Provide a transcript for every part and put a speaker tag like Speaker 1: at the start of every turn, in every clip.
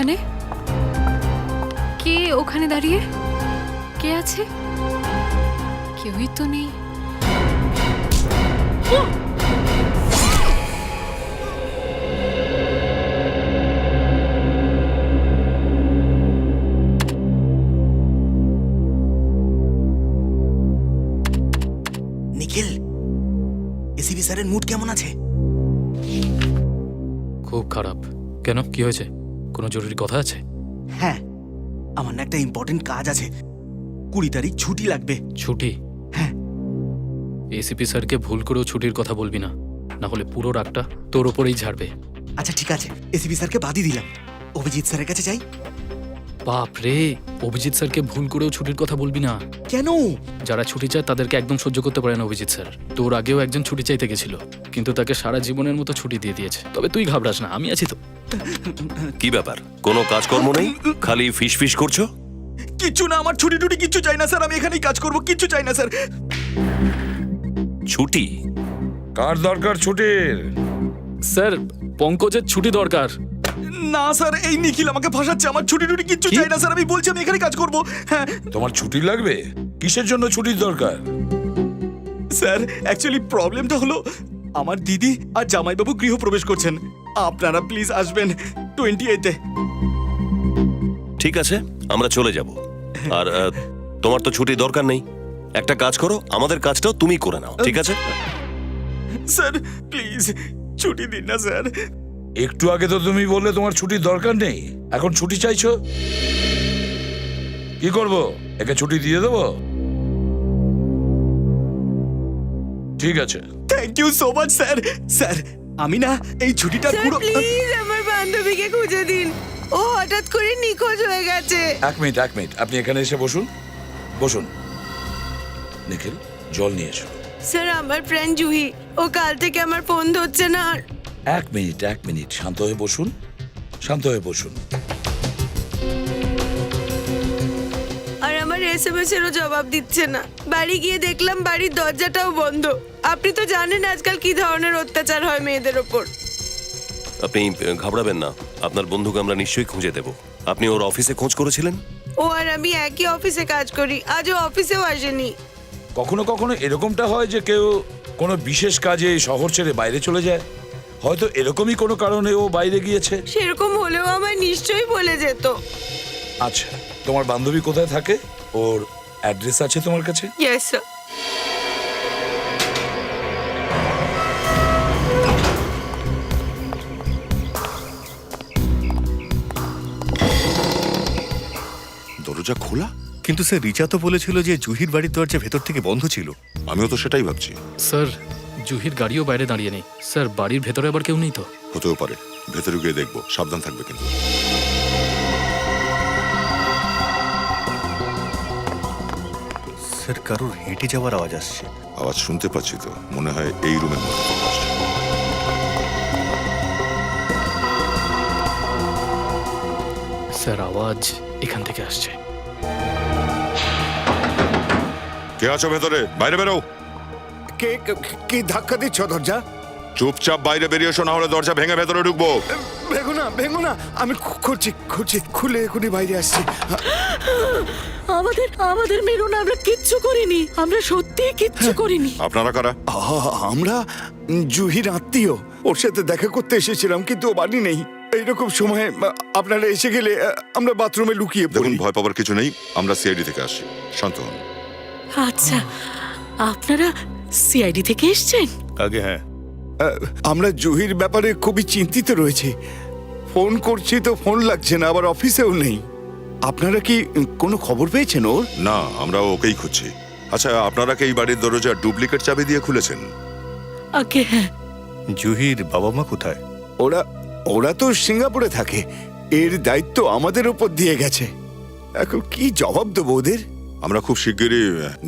Speaker 1: ওখানে? কে ওখানে দাঁড়িয়ে? কে আছে? কেউই তো নেই।
Speaker 2: নিখিল, এসিপি স্যারের মুড কেমন আছে?
Speaker 3: খুব খারাপ। কেন, কি হয়েছে? কোনো জরুরি কথা আছে?
Speaker 2: হ্যাঁ, আমার না একটা ইম্পর্টেন্ট কাজ আছে। 20 তারিখ ছুটি লাগবে।
Speaker 3: ছুটি?
Speaker 2: হ্যাঁ।
Speaker 3: এসিপি স্যারকে ভুল করেও ছুটির কথা বলবি না, না হলে পুরো রাগটা তোর ওপরেই ঝাড়বে।
Speaker 2: আচ্ছা ঠিক আছে, এসিপি স্যারকে বাদই দিলাম। অভিজিৎ স্যারের কাছে যাই।
Speaker 3: বাপ রে, অভিজিৎ স্যারকে ভুল করেও ছুটির কথা বলবি না।
Speaker 2: কেন?
Speaker 3: যারা ছুটি চায় তাদেরকে একদম সহ্য করতে পারে না অভিজিৎ স্যার। তোর আগেও একজন ছুটি চাইতে গেছিল, কিন্তু তাকে সারা জীবনের মতো ছুটি দিয়ে দিয়েছে। তবে তুই ঘাবড়াস না, আমি আছি তো।
Speaker 4: কি ব্যাপার, কোনো কাজকর্ম নেই, খালি ফিস ফিস করছো?
Speaker 2: কিচ্ছু না, আমার ছুটি টুটি কিচ্ছু চাই না স্যার, আমি এখানেই কাজ করব, কিচ্ছু চাই না স্যার।
Speaker 4: ছুটি?
Speaker 5: কার দরকার ছুটির?
Speaker 3: স্যার, পঙ্কজের ছুটি দরকার।
Speaker 2: না স্যার, এই নিখিল আমাকে ফাঁসাচ্ছে, আমার ছুটি টুটি কিচ্ছু চাই না স্যার, আমি বলছি আমি এখানেই কাজ করব। হ্যাঁ
Speaker 5: তোমার ছুটি লাগবে? কিসের জন্য ছুটির দরকার?
Speaker 2: স্যার, অ্যাকচুয়ালি প্রবলেমটা হলো আমার দিদি আর জামাইবাবু গৃহপ্রবেশ করছেন। আপনারা প্লিজ আসবেন 28-এ।
Speaker 4: ঠিক আছে, আমরা চলে যাব। আর তোমার তো ছুটি দরকার নেই। একটা কাজ করো, আমাদের কাজটাও তুমি করে নাও, ঠিক আছে?
Speaker 2: স্যার প্লিজ ছুটি দিন না স্যার।
Speaker 5: একটু আগে তো তুমি বললে তোমার ছুটির দরকার নেই, এখন ছুটি চাইছো? কি করব, একে ছুটি দিয়ে দেবো? ঠিক আছে।
Speaker 2: Thank you so much sir. Sir আমি না এই ছুটিটা পুরো
Speaker 6: প্লিজ আমার বান্ধবীকে খুঁজে দিন, ও হঠাৎ করে নিখোঁজ হয়ে গেছে।
Speaker 5: এক মিনিট, আপনি এখানে এসে বসুন। বসুন। নিখিল, জল নিয়ে এসো।
Speaker 6: স্যার আমার ফ্রেন্ড জুহি, ও কাল থেকে আমার ফোন ধরছে না। আর
Speaker 5: এক মিনিট, শান্ত হয়ে বসুন, শান্ত হয়ে বসুন।
Speaker 6: আর আমার এসএমএস এরও জবাব দিচ্ছে না। বাড়ি গিয়ে দেখলাম বাড়ির দরজাটাও বন্ধ। আপনি তো জানেন আজকাল কি ধরনের অত্যাচার হয় মেয়েদের ওপর।
Speaker 4: আপনি ঘাবড়াবেন না, আপনার বন্ধুকে আমরা নিশ্চয়ই খুঁজে দেব। আপনি ওর অফিসে খোঁজ করেছিলেন?
Speaker 6: ও আর আমি একই অফিসে কাজ করি, আজও অফিসেও আসেনি।
Speaker 5: কখনো কখনো এরকমটা হয় যে কেউ কোনো বিশেষ কাজে শহর ছেড়ে বাইরে চলে যায়, হয়তো এরকমই কোনো কারণে ও বাইরে গিয়েছে।
Speaker 6: সেরকম হলেও আমায় নিশ্চয়ই বলে যেত।
Speaker 5: আচ্ছা, তোমার বান্ধবী কোথায় থাকে? ওর অ্যাড্রেস আছে তোমার কাছে?
Speaker 6: Yes sir.
Speaker 7: দরজা খোলা?
Speaker 8: কিন্তু স্যার রিচা তো বলেছিল যে জুহির বাড়ির দরজা ভেতর থেকে বন্ধ ছিল।
Speaker 7: আমিও তো সেটাই ভাবছি।
Speaker 3: স্যার, জুহির গাড়িও বাইরে দাঁড়িয়ে নেই। স্যার, বাড়ির ভেতরে আবার কেউ নেই তো?
Speaker 7: হতেও পারে, ভেতরে গিয়ে দেখবো, সাবধান থাকবে কিন্তু।
Speaker 8: স্যার কারোর হেঁটে যাওয়ার আওয়াজ আসছে।
Speaker 7: আওয়াজ শুনতে পাচ্ছি তো, মনে হয় এই রুমের মধ্যে থেকে আসছে।
Speaker 3: স্যার, আওয়াজ এখান থেকে আসছে।
Speaker 7: কে আছো ভেতরে? বাইরে বেরো।
Speaker 9: কে ধাক্কা দিচ্ছ দরজা?
Speaker 7: চুপচাপ বাইরে বেরিয়ে এসো, না হলে দরজা ভেঙে ভেতরে ঢুকবো।
Speaker 9: ভেঙো না, আমি খুলছি, খুলে এখনই বাইরে আসছি।
Speaker 6: আমাদের মেরো না, আমরা কিচ্ছু করিনি, আমরা সত্যি কিচ্ছু করিনি।
Speaker 7: আপনারা কারা?
Speaker 9: আমরা জুহির আত্মীয়, ওর সাথে দেখা করতে এসেছিলাম, কিন্তু ও বাড়ি নেই। এইরকম সময়ে আপনারা এসে গেলে আমরা বাথরুমে লুকিয়ে
Speaker 7: দেখুন,
Speaker 9: পড়ি।
Speaker 7: ভয় পাবার কিছু নেই, আমরা সিআইডি থেকে আসছি, শান্ত হন।
Speaker 6: আচ্ছা, আপনারা সিআইডি থেকে এসেছেন?
Speaker 8: আগে হ্যাঁ,
Speaker 9: আমরা জুহির ব্যাপারে খুবই চিন্তিত রয়েছি। ফোন করছি তো ফোন লাগছে না, আবার অফিসেও নেই। আপনারা কি কোনো খবর পেয়েছেন ওর?
Speaker 7: না, আমরা ওকেই খুঁজছি। আচ্ছা, আপনারা কি এই বাড়ির দরজা ডুপ্লিকেট চাবি দিয়ে খুলেছেন?
Speaker 6: ওকে, হ্যাঁ।
Speaker 8: জুহির বাবা মা কোথায়?
Speaker 9: ওরা তো সিঙ্গাপুরে থাকে, এর দায়িত্ব আমাদের উপর দিয়ে গেছে। এখন কি জবাব দেবো ওদের?
Speaker 7: আমরা খুব শিগগিরই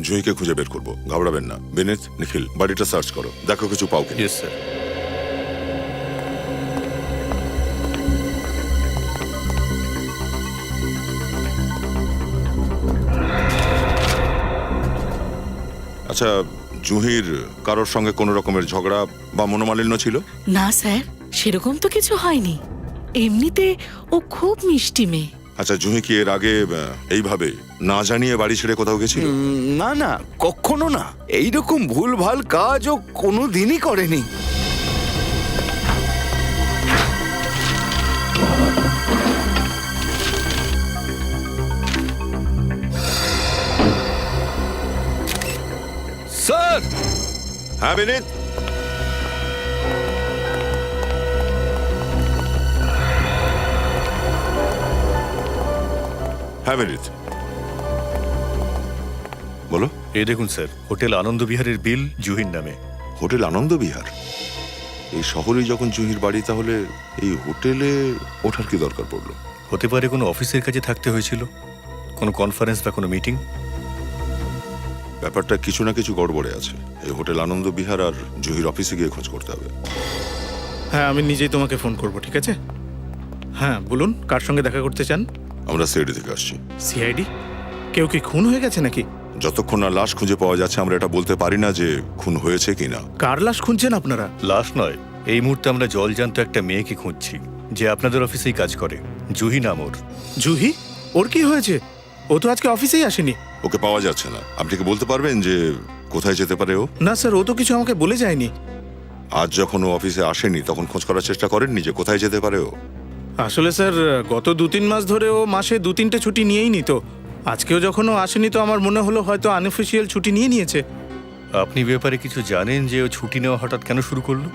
Speaker 7: জুহিকে খুঁজে বের করবো, ঘাবড়াবেন না। বিনীত, নিখিল, বাড়িটা সার্চ করো, দেখো কিছু পাও কিনা।
Speaker 8: Yes sir.
Speaker 7: আচ্ছা, জুহির কারোর সঙ্গে কোনো রকমের ঝগড়া বা মনোমালিন্য ছিল?
Speaker 6: না স্যার, সেরকম তো কিছু হয়নি।
Speaker 10: এমনিতে ও খুব মিষ্টি মেয়ে।
Speaker 7: আচ্ছা, জুহি কি এর আগে এইভাবে না জানিয়ে বাড়ি ছেড়ে কোথাও গেছিল?
Speaker 9: না না, কখনো না। এইরকম ভুলভাল কাজ ও কোনো দিনই করেনি।
Speaker 8: স্যার,
Speaker 7: হ্যাঁ বিনীত, হ্যাঁ বিনীত, বলো।
Speaker 8: এই দেখুন স্যার, হোটেল আনন্দ বিহারের বিল জুহির নামে।
Speaker 7: হোটেল আনন্দ বিহার? এই শহরেই যখন জুহির বাড়ি, তাহলে এই হোটেলে ওঠার কি দরকার পড়লো?
Speaker 8: হতে পারে কোনো অফিসের কাছে থাকতে হয়েছিল, কোনো কনফারেন্স বা কোনো মিটিং।
Speaker 7: ব্যাপারটা কিছু না কিছু গড়বড়ে আছে। এই হোটেল আনন্দ বিহার আর জুহির অফিসে গিয়ে খোঁজ করতে হবে।
Speaker 11: হ্যাঁ, আমি নিজেই তোমাকে ফোন করব, ঠিক আছে? হ্যাঁ বলুন, কার সঙ্গে দেখা করতে চান?
Speaker 7: আমরা সিআইডি থেকে আসছি।
Speaker 11: সিআইডি? কেউ কি খুন হয়ে গেছে নাকি?
Speaker 7: যতক্ষণ না লাশ খুঁজে পাওয়া যাচ্ছে, আমরা এটা বলতে পারি না যে খুন হয়েছে কিনা।
Speaker 11: কার লাশ খুঁজছেন আপনারা?
Speaker 8: লাশ নয়, এই মুহূর্তে আমরা জলজান্ত একটা মেয়েকে খুঁজছি, যে আপনাদের অফিসেই কাজ করে। জুহি নাম ওর।
Speaker 11: জুহি? ওর কি হয়েছে? ও তো আজকে অফিসেই আসেনি।
Speaker 7: ওকে পাওয়া যাচ্ছে না। আপনি কি বলতে পারবেন যে কোথায় যেতে পারে ও?
Speaker 11: না স্যার, ও তো কিছু আমাকে বলে যায়নি।
Speaker 7: আজ যখন ও অফিসে আসেনি, তখন খোঁজ করার চেষ্টা করেননি যে কোথায় যেতে পারে ও?
Speaker 11: আসলে স্যার, গত 2-3 মাস ধরে ও মাসে 2-3টে ছুটি নিয়েই নিত। আজকেও যখন ও আসেনি, তো আমার মনে হলো হয়তো আনঅফিসিয়াল ছুটি নিয়ে নিয়েছে।
Speaker 8: আপনি ব্যাপারে কিছু জানেন যে ও ছুটি নেওয়া হঠাৎ কেন শুরু করলো?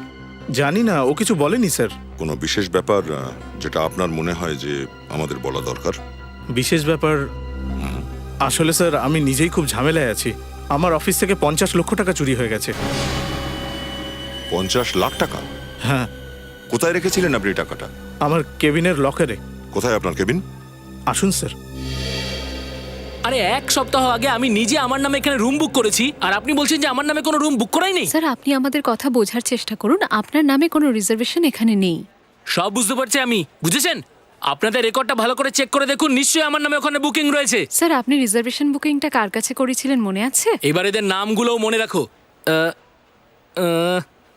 Speaker 11: জানি না, ও কিছু বলেনি স্যার।
Speaker 7: কোনো বিশেষ ব্যাপার যেটা আপনার মনে হয় যে আমাদের বলা দরকার?
Speaker 11: বিশেষ ব্যাপার? আসলে স্যার, আমি নিজেই খুব ঝামেলায় আছি। আমার অফিস থেকে 50 লক্ষ টাকা চুরি হয়ে গেছে।
Speaker 7: 50 লাখ টাকা?
Speaker 11: হ্যাঁ।
Speaker 7: কোথায় রেখেছিলেন আপনি টাকাটা?
Speaker 11: আমার কেবিনের লকারে।
Speaker 7: কোথায় আপনার কেবিন?
Speaker 11: আসুন স্যার।
Speaker 3: আরে 1 সপ্তাহ আগে আমি নিজে আমার নামে এখানে রুম বুক করেছি, আর আপনি বলছেন যে আমার নামে কোনো রুম বুক করাই নেই।
Speaker 1: স্যার, আপনি আমাদের কথা বোঝার চেষ্টা করুন। আপনার নামে কোনো রিজার্ভেশন এখানে নেই।
Speaker 3: সব বুঝতে পারছি আমি, বুঝেছেন? আপনাদের রেকর্ডটা ভালো করে চেক করে দেখুন, নিশ্চয়ই আমার নামে ওখানে বুকিং রয়েছে।
Speaker 1: স্যার, আপনি রিজার্ভেশন বুকিংটা কার কাছে করেছিলেন মনে আছে?
Speaker 3: এবার এদের নামগুলোও মনে রাখো।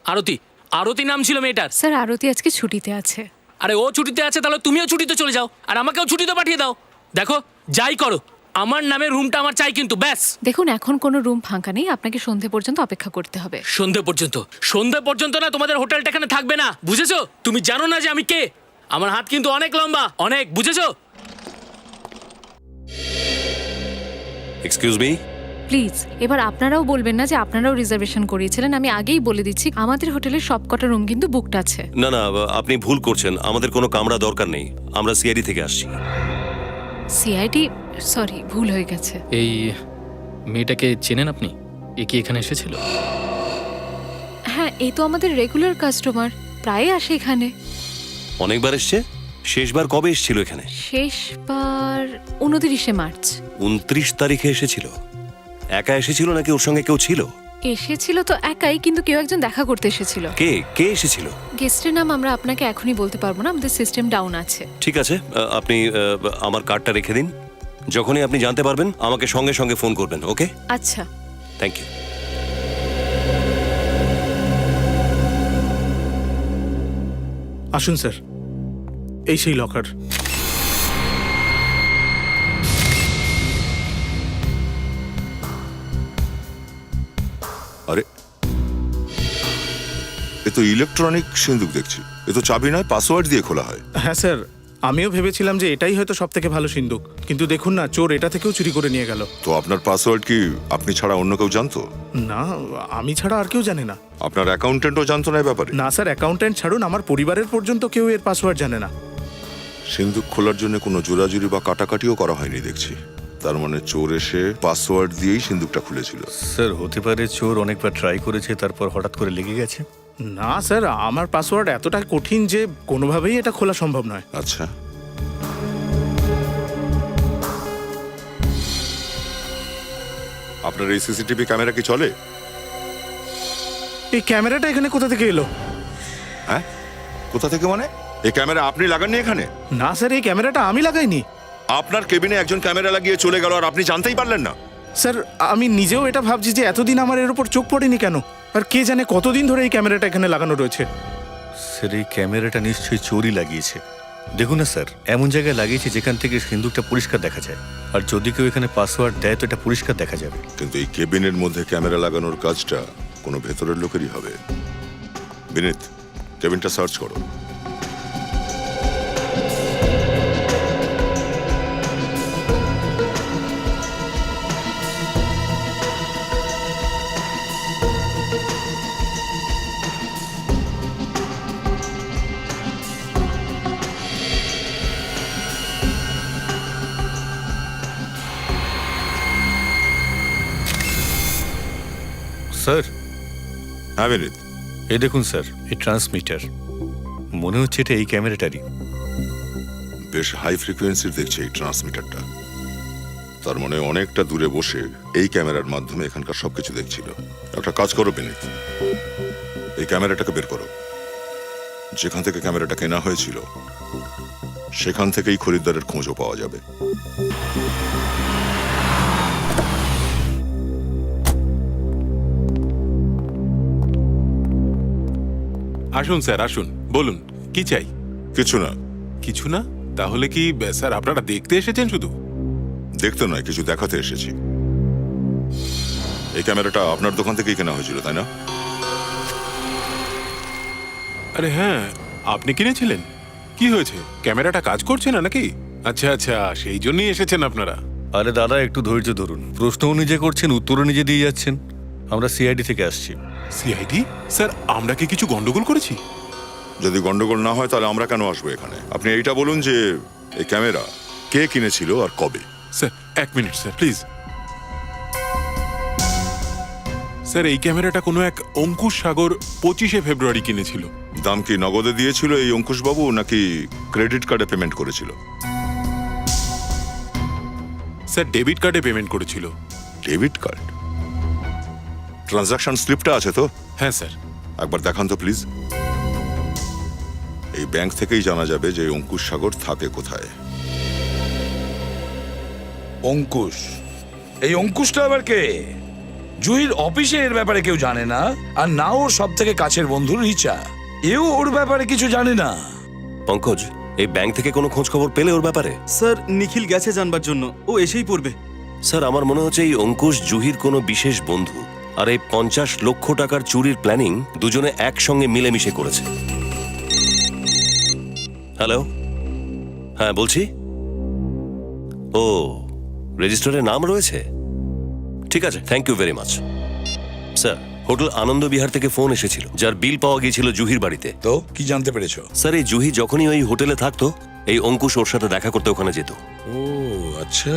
Speaker 3: আরতি, আরতি নাম ছিল মেয়েটার।
Speaker 1: স্যার, আরতি আজকে ছুটিতে আছে।
Speaker 3: আরে ও ছুটিতে আছে, তাহলে তুমিও ছুটিতে চলে যাও, আর আমাকেও ছুটিতে পাঠিয়ে দাও। দেখো, যাই করো, আমার নামে রুমটা আমার চাই কিন্তু, ব্যাস।
Speaker 1: দেখুন, এখন কোনো রুম ফাঁকা নেই। আপনাকে সন্ধে পর্যন্ত অপেক্ষা করতে হবে।
Speaker 3: সন্ধে পর্যন্ত? সন্ধে পর্যন্ত না, তোমাদের হোটেলটা এখানে থাকবে না, বুঝেছো? তুমি জানো না যে আমি কে? আমার হাত কিন্তু অনেক লম্বা, অনেক, বুঝেছো?
Speaker 4: Excuse me.
Speaker 1: প্লিজ, এবার আপনারাও বলবেন না যে আপনারাও রিজার্ভেশন করিয়েছিলেন। আমি আগেই বলে দিচ্ছি, আমাদের হোটেলের সবকটা রুম কিন্তু বুকড আছে।
Speaker 4: না না, আপনি ভুল করছেন। আমাদের কোনো কামরা দরকার নেই, আমরা সিআইডি থেকে আসছি।
Speaker 1: সিআইডি? সরি, ভুল হয়ে গেছে।
Speaker 3: এই মেয়েটাকে চেনেন আপনি? এ কি এখানে এসেছিল?
Speaker 1: হ্যাঁ, এই তো আমাদের রেগুলার কাস্টমার, প্রায় আসে এখানে।
Speaker 4: অনেকবার এসছে? শেষবার কবে এসেছিল এখানে?
Speaker 1: শেষবার 29শে মার্চ।
Speaker 4: 29 তারিখে এসেছিল? একা এসেছিল নাকি ওর সঙ্গে কেউ ছিল?
Speaker 1: এসেছিল তো একাই, কিন্তু কেউ একজন দেখা করতে এসেছিল।
Speaker 4: কে কে এসেছিল?
Speaker 1: গেস্টের নাম আমরা আপনাকে এখনই বলতে পারবো না, আমাদের সিস্টেম ডাউন আছে।
Speaker 4: ঠিক আছে, আপনি আমার কার্ডটা রেখে দিন। যখনই আপনি জানতে পারবেন আমাকে সঙ্গে সঙ্গে ফোন করবেন, ওকে?
Speaker 1: আচ্ছা।
Speaker 4: Thank you.
Speaker 11: আসুন স্যার, এই সেই লকার।
Speaker 7: আরে, এ তো ইলেকট্রনিক সিন্দুক দেখছি। এ তো চাবি নয়, পাসওয়ার্ড দিয়ে খোলা হয়।
Speaker 11: হ্যাঁ স্যার, আমিও ভেবেছিলাম যে এটাই হয়তো সব থেকে ভালো সিন্দুক, কিন্তু দেখুন না, চোর এটা থেকেও চুরি করে নিয়ে গেল।
Speaker 7: তো আপনার পাসওয়ার্ড কি আপনি ছাড়া অন্য কেউ জানতো?
Speaker 11: না, আমি ছাড়া আর কেউ জানে না।
Speaker 7: আপনার অ্যাকাউন্টেন্টও জানতো না এই ব্যাপারে?
Speaker 11: না স্যার, অ্যাকাউন্টেন্ট ছাড়ুন, আমার পরিবারের পর্যন্ত কেউ এর পাসওয়ার্ড জানে না।
Speaker 7: সিন্দুক খোলার জন্য কোনো জোরাজুরি বা কাটাকাটিও করা হয়নি দেখছি। তার মানে চোর এসে পাসওয়ার্ড দিয়েই সিন্দুকটা খুলেছিল।
Speaker 8: স্যার, হতে পারে চোর অনেকবার ট্রাই করেছে, তারপর হঠাৎ করে লেগে গেছে।
Speaker 11: না স্যার, আমার পাসওয়ার্ড এতটা কঠিন যে কোনোভাবেই এটা খোলা সম্ভব নয়।
Speaker 7: আচ্ছা, আপনার এই সিসিটিভি ক্যামেরা কি চলে?
Speaker 11: এই ক্যামেরাটা এখানে কোথা থেকে এলো?
Speaker 7: হ্যাঁ, কোথা থেকে মানে? এই ক্যামেরা আপনি লাগাননি এখানে?
Speaker 11: না স্যার, এই ক্যামেরাটা আমি লাগাইনি।
Speaker 7: আপনার কেবিনে একজন ক্যামেরা লাগিয়ে চলে গেল আর আপনি জানতেই পারলেন না?
Speaker 11: স্যার, আমি নিজেও এটা ভাবছি যে এতদিন আমার এর উপর চোখ পড়েনি কেন, আর কে জানে কতদিন ধরে এই ক্যামেরাটা এখানে লাগানো রয়েছে।
Speaker 8: স্যার, এই ক্যামেরাটা নিশ্চয়ই চোরই লাগিয়েছে। দেখুন না স্যার, এমন জায়গায় লাগিয়েছে যেখান থেকে সিন্দুকটা পরিষ্কার দেখা যায়। আর যদি কেউ এখানে পাসওয়ার্ড দেয় তো এটা পরিষ্কার দেখা যাবে।
Speaker 7: কিন্তু এই কেবিনের মধ্যে ক্যামেরা লাগানোর কাজটা কোনো ভেতরের লোকেরই হবে। বিনীত, কেবিনটা সার্চ করো।
Speaker 8: স্যার,
Speaker 7: হ্যাঁ বিনীত,
Speaker 8: এই দেখুন স্যার, এই ট্রান্সমিটার মনে হচ্ছে এটা এই ক্যামেরাটারই।
Speaker 7: বেশ হাই ফ্রিকোয়েন্সির দেখছে এই ট্রান্সমিটারটা। তার মানে অনেকটা দূরে বসে এই ক্যামেরার মাধ্যমে এখানকার সবকিছু দেখছিল। একটা কাজ করো বিনীত, এই ক্যামেরাটাকে বের করো। যেখান থেকে ক্যামেরাটা কেনা হয়েছিল সেখান থেকেই খরিদ্দারের খোঁজও পাওয়া যাবে।
Speaker 12: আসুন স্যার, আসুন, বলুন কি চাই।
Speaker 7: কিছু না।
Speaker 12: কিছু না? তাহলে কি স্যার আপনারা দেখতে এসেছেন? শুধু
Speaker 7: দেখতে নয়, কিছু দেখাতে এসেছি। এই ক্যামেরাটা আপনার দোকান থেকেই কেনা হয়েছিল, তাই না?
Speaker 12: আরে হ্যাঁ, আপনি কিনেছিলেন। কি হয়েছে, ক্যামেরাটা কাজ করছে না নাকি? আচ্ছা আচ্ছা, সেই জন্যই এসেছেন আপনারা।
Speaker 8: আরে দাদা, একটু ধৈর্য ধরুন। প্রশ্নও নিজে করছেন, উত্তরও নিজে দিয়ে যাচ্ছেন। আমরা সিআইডি থেকে আসছি।
Speaker 12: সিআইডি? স্যার, আমরা কি কিছু গন্ডগোল করেছি?
Speaker 7: যদি গন্ডগোল না হয় তাহলে আমরা কেন আসবো এখানে? আপনি এইটা বলুন যে এই ক্যামেরা কে কিনেছিল আর কবে।
Speaker 12: স্যার, এক মিনিট স্যার, প্লিজ। স্যার, এই ক্যামেরাটা কোনো এক অঙ্কুশ সাগর 25শে ফেব্রুয়ারি কিনেছিল।
Speaker 7: দাম কি নগদে দিয়েছিল এই অঙ্কুশ বাবু, নাকি ক্রেডিট কার্ডে পেমেন্ট করেছিল?
Speaker 12: স্যার, ডেবিট কার্ডে পেমেন্ট করেছিল।
Speaker 7: Debit card? ট্রানজাকশন স্লিপটা আছে তো?
Speaker 12: হ্যাঁ স্যার।
Speaker 7: একবার দেখান তো প্লিজ। এই ব্যাংক থেকেই জানা যাবে যে অঙ্কুশ সাগর থাকে কোথায়।
Speaker 5: অঙ্কুশ? এই অঙ্কুশটা আবার কে? জুহির অফিসে এর ব্যাপারে কেউ জানে না, আর না ওর সব থেকে কাছের বন্ধু রিচা, এও ওর ব্যাপারে কিছু জানে না।
Speaker 4: পঙ্কজ, এই ব্যাংক থেকে কোনো খোঁজ খবর পেলে ওর ব্যাপারে?
Speaker 2: স্যার, নিখিল গেছে জানবার জন্য, ও এসেই পড়বে।
Speaker 4: স্যার, আমার মনে হচ্ছে এই অঙ্কুশ জুহির কোনো বিশেষ বন্ধু, আর এই 50 লক্ষ টাকার চুরির প্ল্যানিং দুজনে একসঙ্গে মিলেমিশে করেছে। হ্যালো, হ্যাঁ বলছি। ও, রেজিস্টারে নাম রয়েছে? ঠিক আছে, thank you very much. Sir, hotel Anand Vihar থেকে ফোন এসেছিল, যার বিল পাওয়া গিয়েছিল জুহির বাড়িতে।
Speaker 5: তো কি জানতে পেরেছো?
Speaker 4: স্যার, এই জুহি যখনই ওই হোটেলে থাকতো, এই অঙ্কুশ ওর সাথে দেখা করতে ওখানে যেত।
Speaker 5: ও আচ্ছা।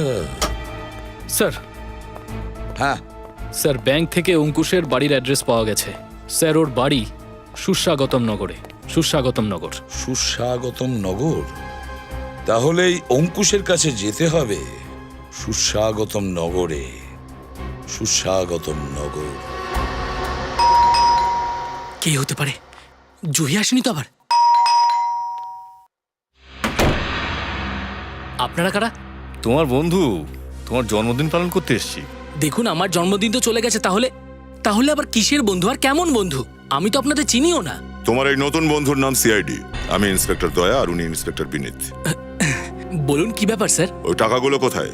Speaker 3: স্যার,
Speaker 5: হ্যাঁ,
Speaker 3: স্যার, ব্যাংক থেকে অঙ্কুশের বাড়ির অ্যাড্রেস পাওয়া গেছে। স্যার, ওর বাড়ি সুস্বাগতম নগরে। সুস্বাগতম নগর।
Speaker 5: সুস্বাগতম নগর? তাহলে এই অঙ্কুশের কাছে যেতে হবে সুস্বাগতম নগরে। সুস্বাগতম নগর
Speaker 10: কে হতে পারে? জুহি আসেনি তো আবার?
Speaker 3: আপনারা কারা?
Speaker 8: তোমার বন্ধু, তোমার জন্মদিন পালন করতে এসেছি।
Speaker 10: দেখুন, আমার জন্মদিন তো চলে গেছে, তাহলে তাহলে আবার কিসের বন্ধু আর কেমন বন্ধু? আমি তো আপনাদের চিনিও না।
Speaker 7: তোমার এই নতুন বন্ধুর নাম সিআইডি। আমি ইন্সপেক্টর দয়া আর উনি ইন্সপেক্টর বিনীত।
Speaker 10: বলুন কি ব্যাপার স্যার?
Speaker 7: ওই টাকাগুলো কোথায়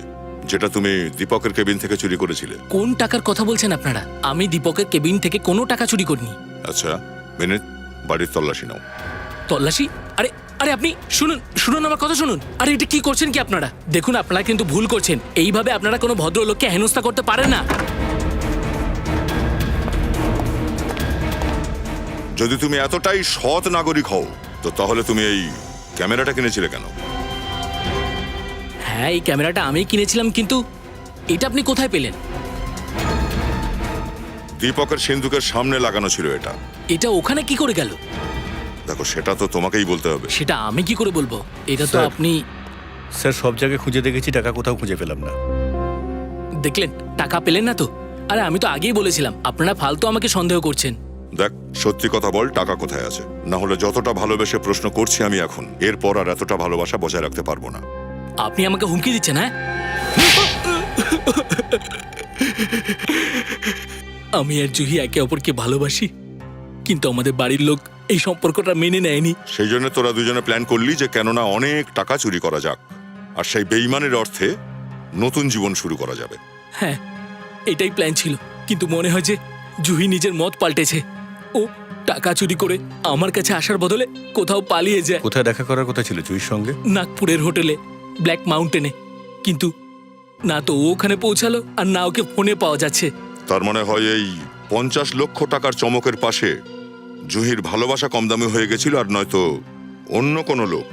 Speaker 7: যেটা তুমি দীপকের কেবিন থেকে চুরি করেছিলে?
Speaker 10: কোন টাকার কথা বলছেন আপনারা? আমি দীপকের কেবিন থেকে কোনো টাকা চুরি করিনি।
Speaker 7: আচ্ছা বিনীত, বাড়ির তল্লাশি নাও।
Speaker 10: তল্লাশি? আরে আরে আপনি শুনুন, শুনুন আমার কথা শুনুন। আরে এটা কি করছেন কি আপনারা? দেখুন, আপনারা কিন্তু ভুল করছেন। এইভাবে আপনারা কোনো ভদ্রলোককে হেনস্থা করতে পারেন না।
Speaker 7: যদি তুমি এতটাই সৎ নাগরিক হও তো তাহলে তুমি এই ক্যামেরাটা কিনেছিলে কেন?
Speaker 10: হ্যাঁ, এই ক্যামেরাটা আমিই কিনেছিলাম, কিন্তু এটা আপনি কোথায় পেলেন?
Speaker 7: দীপকের সিন্ধুকের সামনে লাগানো ছিল এটা।
Speaker 10: এটা ওখানে কি করে গেল?
Speaker 7: দেখো, সেটা তো তোমাকেই বলতে হবে।
Speaker 10: সেটা আমি কি করে বলবো? এটা তো
Speaker 8: স্যার।
Speaker 10: আপনি
Speaker 8: স্যার, সব জায়গায় খুঁজে দেখেছি, টাকা কোথাও খুঁজে পেলাম না।
Speaker 10: দেখলেন, টাকা পেলেন না তো? আরে আমি তো আগেই বলেছিলাম, আপনারা ফালতু আমাকে সন্দেহ করছেন।
Speaker 7: দেখ, সত্যি কথা বল, টাকা কোথায় আছে? না হলে যতটা ভালোবেসে প্রশ্ন করছি আমি এখন, এরপর আর এতটা ভালোবাসা বজায় রাখতে পারবো না।
Speaker 10: আপনি আমাকে হুমকি দিচ্ছেন? হ্যাঁ, আমি আর জুহি একে অপরকে ভালোবাসি, কিন্তু আমাদের বাড়ির লোক এই সম্পর্কটা মেনে নেয়নি।
Speaker 7: সেই জন্য তোরা দুজনে প্ল্যান করলি যে কেননা অনেক টাকা চুরি করা যাক আর সেই বেইমানের অর্থে নতুন জীবন শুরু করা যাবে।
Speaker 10: হ্যাঁ, এটাই প্ল্যান ছিল, কিন্তু মনে হয় যে জুহি নিজের মত পাল্টেছে। ও টাকা চুরি করে আমার কাছে আসার বদলে কোথাও পালিয়ে যায়।
Speaker 8: কোথায় দেখা করার কথা ছিল জুহির সঙ্গে?
Speaker 10: নাগপুরের হোটেলে, ব্ল্যাক মাউন্টেনে। কিন্তু না তো ও ওখানে পৌঁছালো আর না ওকে ফোনে পাওয়া যাচ্ছে।
Speaker 7: তার মানে হয় এই 50 লক্ষ টাকার চমকের পাশে জুহির ভালোবাসা কম দামে হয়ে গেছিল, আর নয়তো অন্য কোনো লোক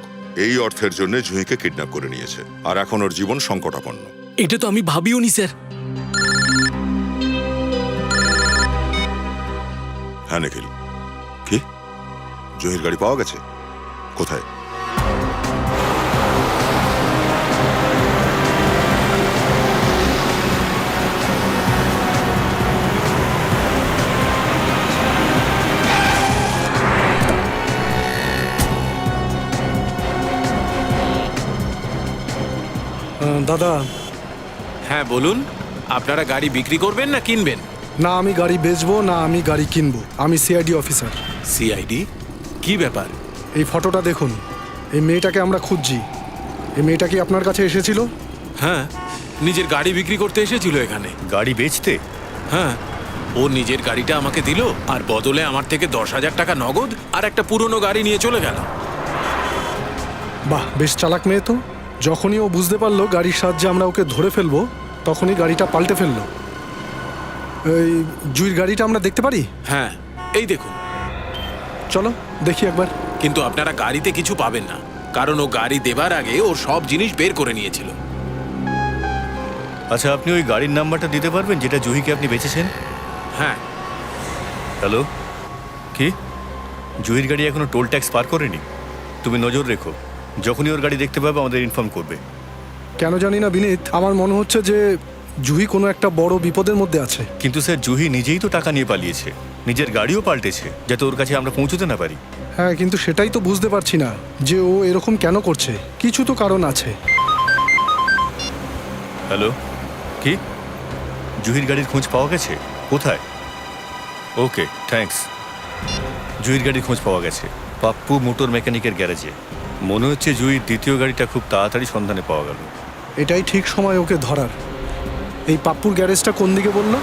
Speaker 7: এই অর্থের জন্য জুহিকে কিডন্যাপ করে নিয়েছে আর এখন ওর জীবন সংকটাপন্ন।
Speaker 10: এটা তো আমি ভাবিও নি স্যার।
Speaker 7: হ্যাঁ নিখিল, কি জহির গাড়ি পাওয়া গেছে? কোথায়?
Speaker 13: দাদা,
Speaker 12: হ্যাঁ বলুন, আপনারা গাড়ি বিক্রি করবেন না কিনবেন?
Speaker 13: না আমি গাড়ি বেচবো না আমি গাড়ি কিনবো। আমি সিআইডি অফিসার।
Speaker 12: সিআইডি? কি ব্যাপার?
Speaker 13: এই ফটোটা দেখুন, এই মেয়েটাকে আমরা খুঁজছি। এই মেয়েটা কি আপনার কাছে এসেছিল?
Speaker 12: হ্যাঁ, নিজের গাড়ি বিক্রি করতে এসেছিল এখানে।
Speaker 8: গাড়ি বেচতে?
Speaker 12: হ্যাঁ, ও নিজের গাড়িটা আমাকে দিল আর বদলে আমার থেকে 10,000 টাকা নগদ আর একটা পুরনো গাড়ি নিয়ে চলে গেল।
Speaker 13: বাহ, বেশ চালাক মেয়ে তো। যখনই ও বুঝতে পারলো গাড়ির সাহায্যে আমরা ওকে ধরে ফেলবো, তখনই গাড়িটা পাল্টে ফেললো। এই জুইর গাড়িটা আমরা দেখতে পারি?
Speaker 12: হ্যাঁ, এই দেখুন।
Speaker 13: চলো দেখি একবার।
Speaker 12: কিন্তু আপনারা গাড়িতে কিছু পাবেন না, কারণ ও গাড়ি দেবার আগে ওর সব জিনিস বের করে নিয়েছিল।
Speaker 8: আচ্ছা, আপনি ওই গাড়ির নাম্বারটা দিতে পারবেন যেটা জুহিকে আপনি বেচেছেন?
Speaker 12: হ্যাঁ।
Speaker 8: হ্যালো, কি জুহির গাড়ি এখনো টোল ট্যাক্স পার করেনি? তুমি নজর রেখো, যখনই ওর গাড়ি দেখতে পাবে আমাদের ইনফর্ম করবে।
Speaker 13: কেন জানি না বিনীত, আমার মনে হচ্ছে যে জুহি কোনো একটা বড় বিপদের মধ্যে আছে।
Speaker 8: কিন্তু স্যার, জুহি নিজেই তো টাকা নিয়ে পালিয়েছে, নিজের গাড়িও পাল্টেছে যাতে ওর কাছে আমরা পৌঁছতে না পারি।
Speaker 13: হ্যাঁ, কিন্তু সেটাই তো বুঝতে পারছি না যে ও এরকম কেন করছে। কিছু তো কারণ আছে।
Speaker 8: হ্যালো, কি জুহির গাড়ির খোঁজ পাওয়া গেছে? কোথায়? ওকে, থ্যাঙ্কস। জুহির গাড়ির খোঁজ পাওয়া গেছে পাপ্পু মোটর মেকানিকের গ্যারেজে। মনে হচ্ছে জুহির দ্বিতীয় গাড়িটা খুব তাড়াতাড়ি সন্ধানে পাওয়া গেল।
Speaker 13: এটাই ঠিক সময় ওকে ধরার। এই পাপ্পুর গ্যারেজটা কোন দিকে বললো?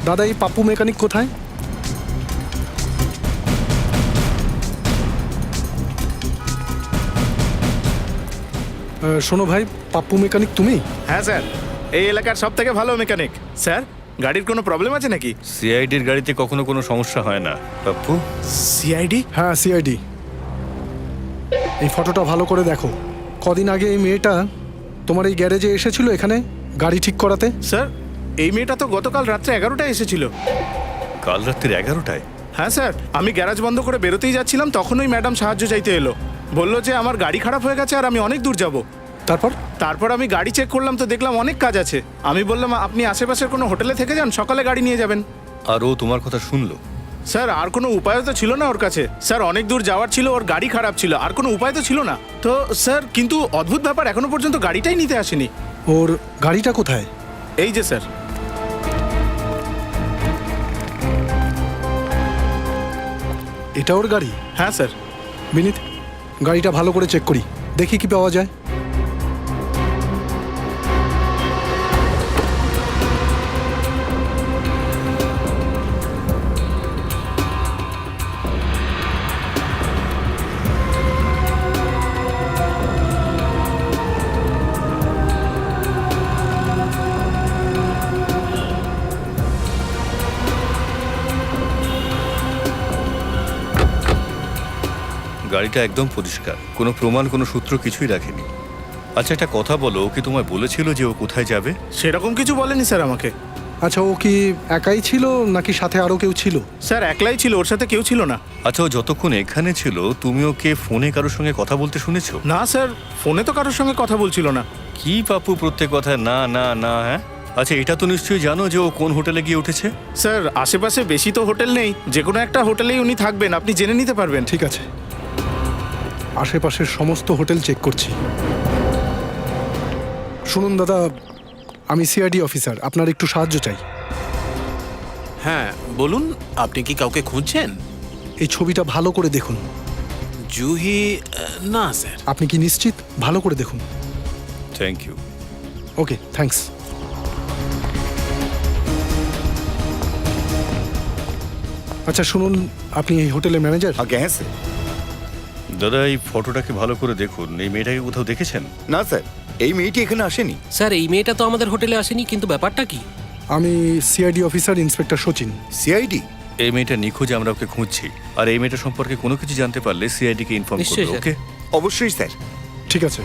Speaker 13: দাদা, এই পাপ্পু মেকানিক কোথায়? শোনো ভাই, পাপ্পু মেকানিক তুমি?
Speaker 11: হ্যাঁ স্যার, এই এলাকার সব থেকে ভালো মেকানিক। স্যার, গাড়ির কোনো প্রবলেম আছে নাকি?
Speaker 8: সিআইডির গাড়িতে কখনো কোনো সমস্যা হয় না পাপ্পু।
Speaker 11: সিআইডি?
Speaker 13: হ্যাঁ, সিআইডি। এই ফটোটা ভালো করে দেখো। কদিন আগে এই মেয়েটা তোমার এই গ্যারেজে এসেছিল এখানে গাড়ি ঠিক করাতে।
Speaker 11: স্যার, এই মেয়েটা তো গতকাল রাত্রে 11টায় এসেছিল।
Speaker 8: কাল রাত্রির 11টায়?
Speaker 11: হ্যাঁ স্যার, আমি গ্যারাজ বন্ধ করে বেরোতেই যাচ্ছিলাম, তখনই ম্যাডাম সাহায্য চাইতে এলো। বললো যে আমার গাড়ি খারাপ হয়ে গেছে আর আমি অনেক দূর যাব। তারপর আমি গাড়ি চেক করলাম তো দেখলাম অনেক কাজ আছে। আমি বললাম আপনি আশেপাশের কোনো হোটেলে থেকে যান, সকালে গাড়ি নিয়ে যাবেন।
Speaker 8: আর ও তোমার কথা শুনলো?
Speaker 11: স্যার, আর কোনো উপায় তো ছিল না ওর কাছে। স্যার, অনেক দূর যাওয়ার ছিল, ওর গাড়ি খারাপ ছিল, আর কোনো উপায় তো ছিল না। তো স্যার, কিন্তু অদ্ভুত ব্যাপার, এখনো পর্যন্ত গাড়িটাই নিতে আসেনি।
Speaker 13: ওর গাড়িটা কোথায়?
Speaker 11: এই যে স্যার।
Speaker 13: এটা ওর গাড়ি?
Speaker 11: হ্যাঁ স্যার।
Speaker 13: বিনীত, গাড়িটা ভালো করে চেক করি, দেখি কি পাওয়া যায়।
Speaker 8: গাড়িটা একদম পরিষ্কার, কোনো প্রমাণ, কোনো সূত্র কিছুই রাখেনি। আচ্ছা, একটা কথা বলো, ও কি তোমায় বলেছিল যে ও কোথায় যাবে?
Speaker 11: সেরকম কিছু বলেনি স্যার আমাকে।
Speaker 13: আচ্ছা, ও কি একাই ছিল নাকি সাথে আরও কেউ ছিল?
Speaker 11: স্যার একলাই ছিল, ওর সাথে কেউ ছিল না।
Speaker 8: আচ্ছা, ও যতক্ষণ এখানে ছিল তুমি ওকে ফোনে কারোর সঙ্গে কথা বলতে শুনেছো?
Speaker 11: না স্যার, ফোনে তো কারোর সঙ্গে কথা বলছিল না।
Speaker 8: কি পাপ্পু প্রত্যেক কথায় না না না? হ্যাঁ, আচ্ছা এটা তো নিশ্চয়ই জানো যে ও কোন হোটেলে গিয়ে উঠেছে?
Speaker 11: স্যার আশেপাশে বেশি তো হোটেল নেই, যে কোনো একটা হোটেলেই উনি থাকবেন, আপনি জেনে নিতে পারবেন।
Speaker 13: ঠিক আছে, আশেপাশের সমস্ত হোটেল চেক করছি। শুনুন দাদা, আমি সিআইডি অফিসার, আপনার একটু সাহায্য চাই।
Speaker 12: হ্যাঁ বলুন, আপনি কি কাউকে খুঁজছেন?
Speaker 13: এই ছবিটা ভালো করে দেখুন।
Speaker 12: জুহি? না স্যার।
Speaker 13: আপনি কি নিশ্চিত? ভালো করে দেখুন।
Speaker 8: Thank you.
Speaker 13: Okay, thanks. আচ্ছা শুনুন, আপনি এই হোটেলের ম্যানেজার?
Speaker 9: আগে হ্যাঁ স্যার।
Speaker 8: দাদা এই ফটোটাকে ভালো করে দেখুন, এই মেয়েটাকে কোথাও দেখেছেন?
Speaker 9: না স্যার, এই মেয়েটি এখানে আসেনি।
Speaker 10: স্যার এই মেয়েটা তো আমাদের হোটেলে আসেনি, কিন্তু ব্যাপারটা কি?
Speaker 13: আমি CID officer inspector Sachin.
Speaker 9: CID?
Speaker 8: এই মেয়েটা নিখোঁজ, আমরা ওকে খুঁজছি। আর এই মেয়েটা সম্পর্কে কোনো কিছু জানতে পারলে সিআইডি কে ইনফর্ম
Speaker 10: নিশ্চয়ই,
Speaker 8: করবে।
Speaker 10: স্যার।
Speaker 8: ওকে?
Speaker 9: অবশ্যই স্যার।
Speaker 13: ঠিক আছে।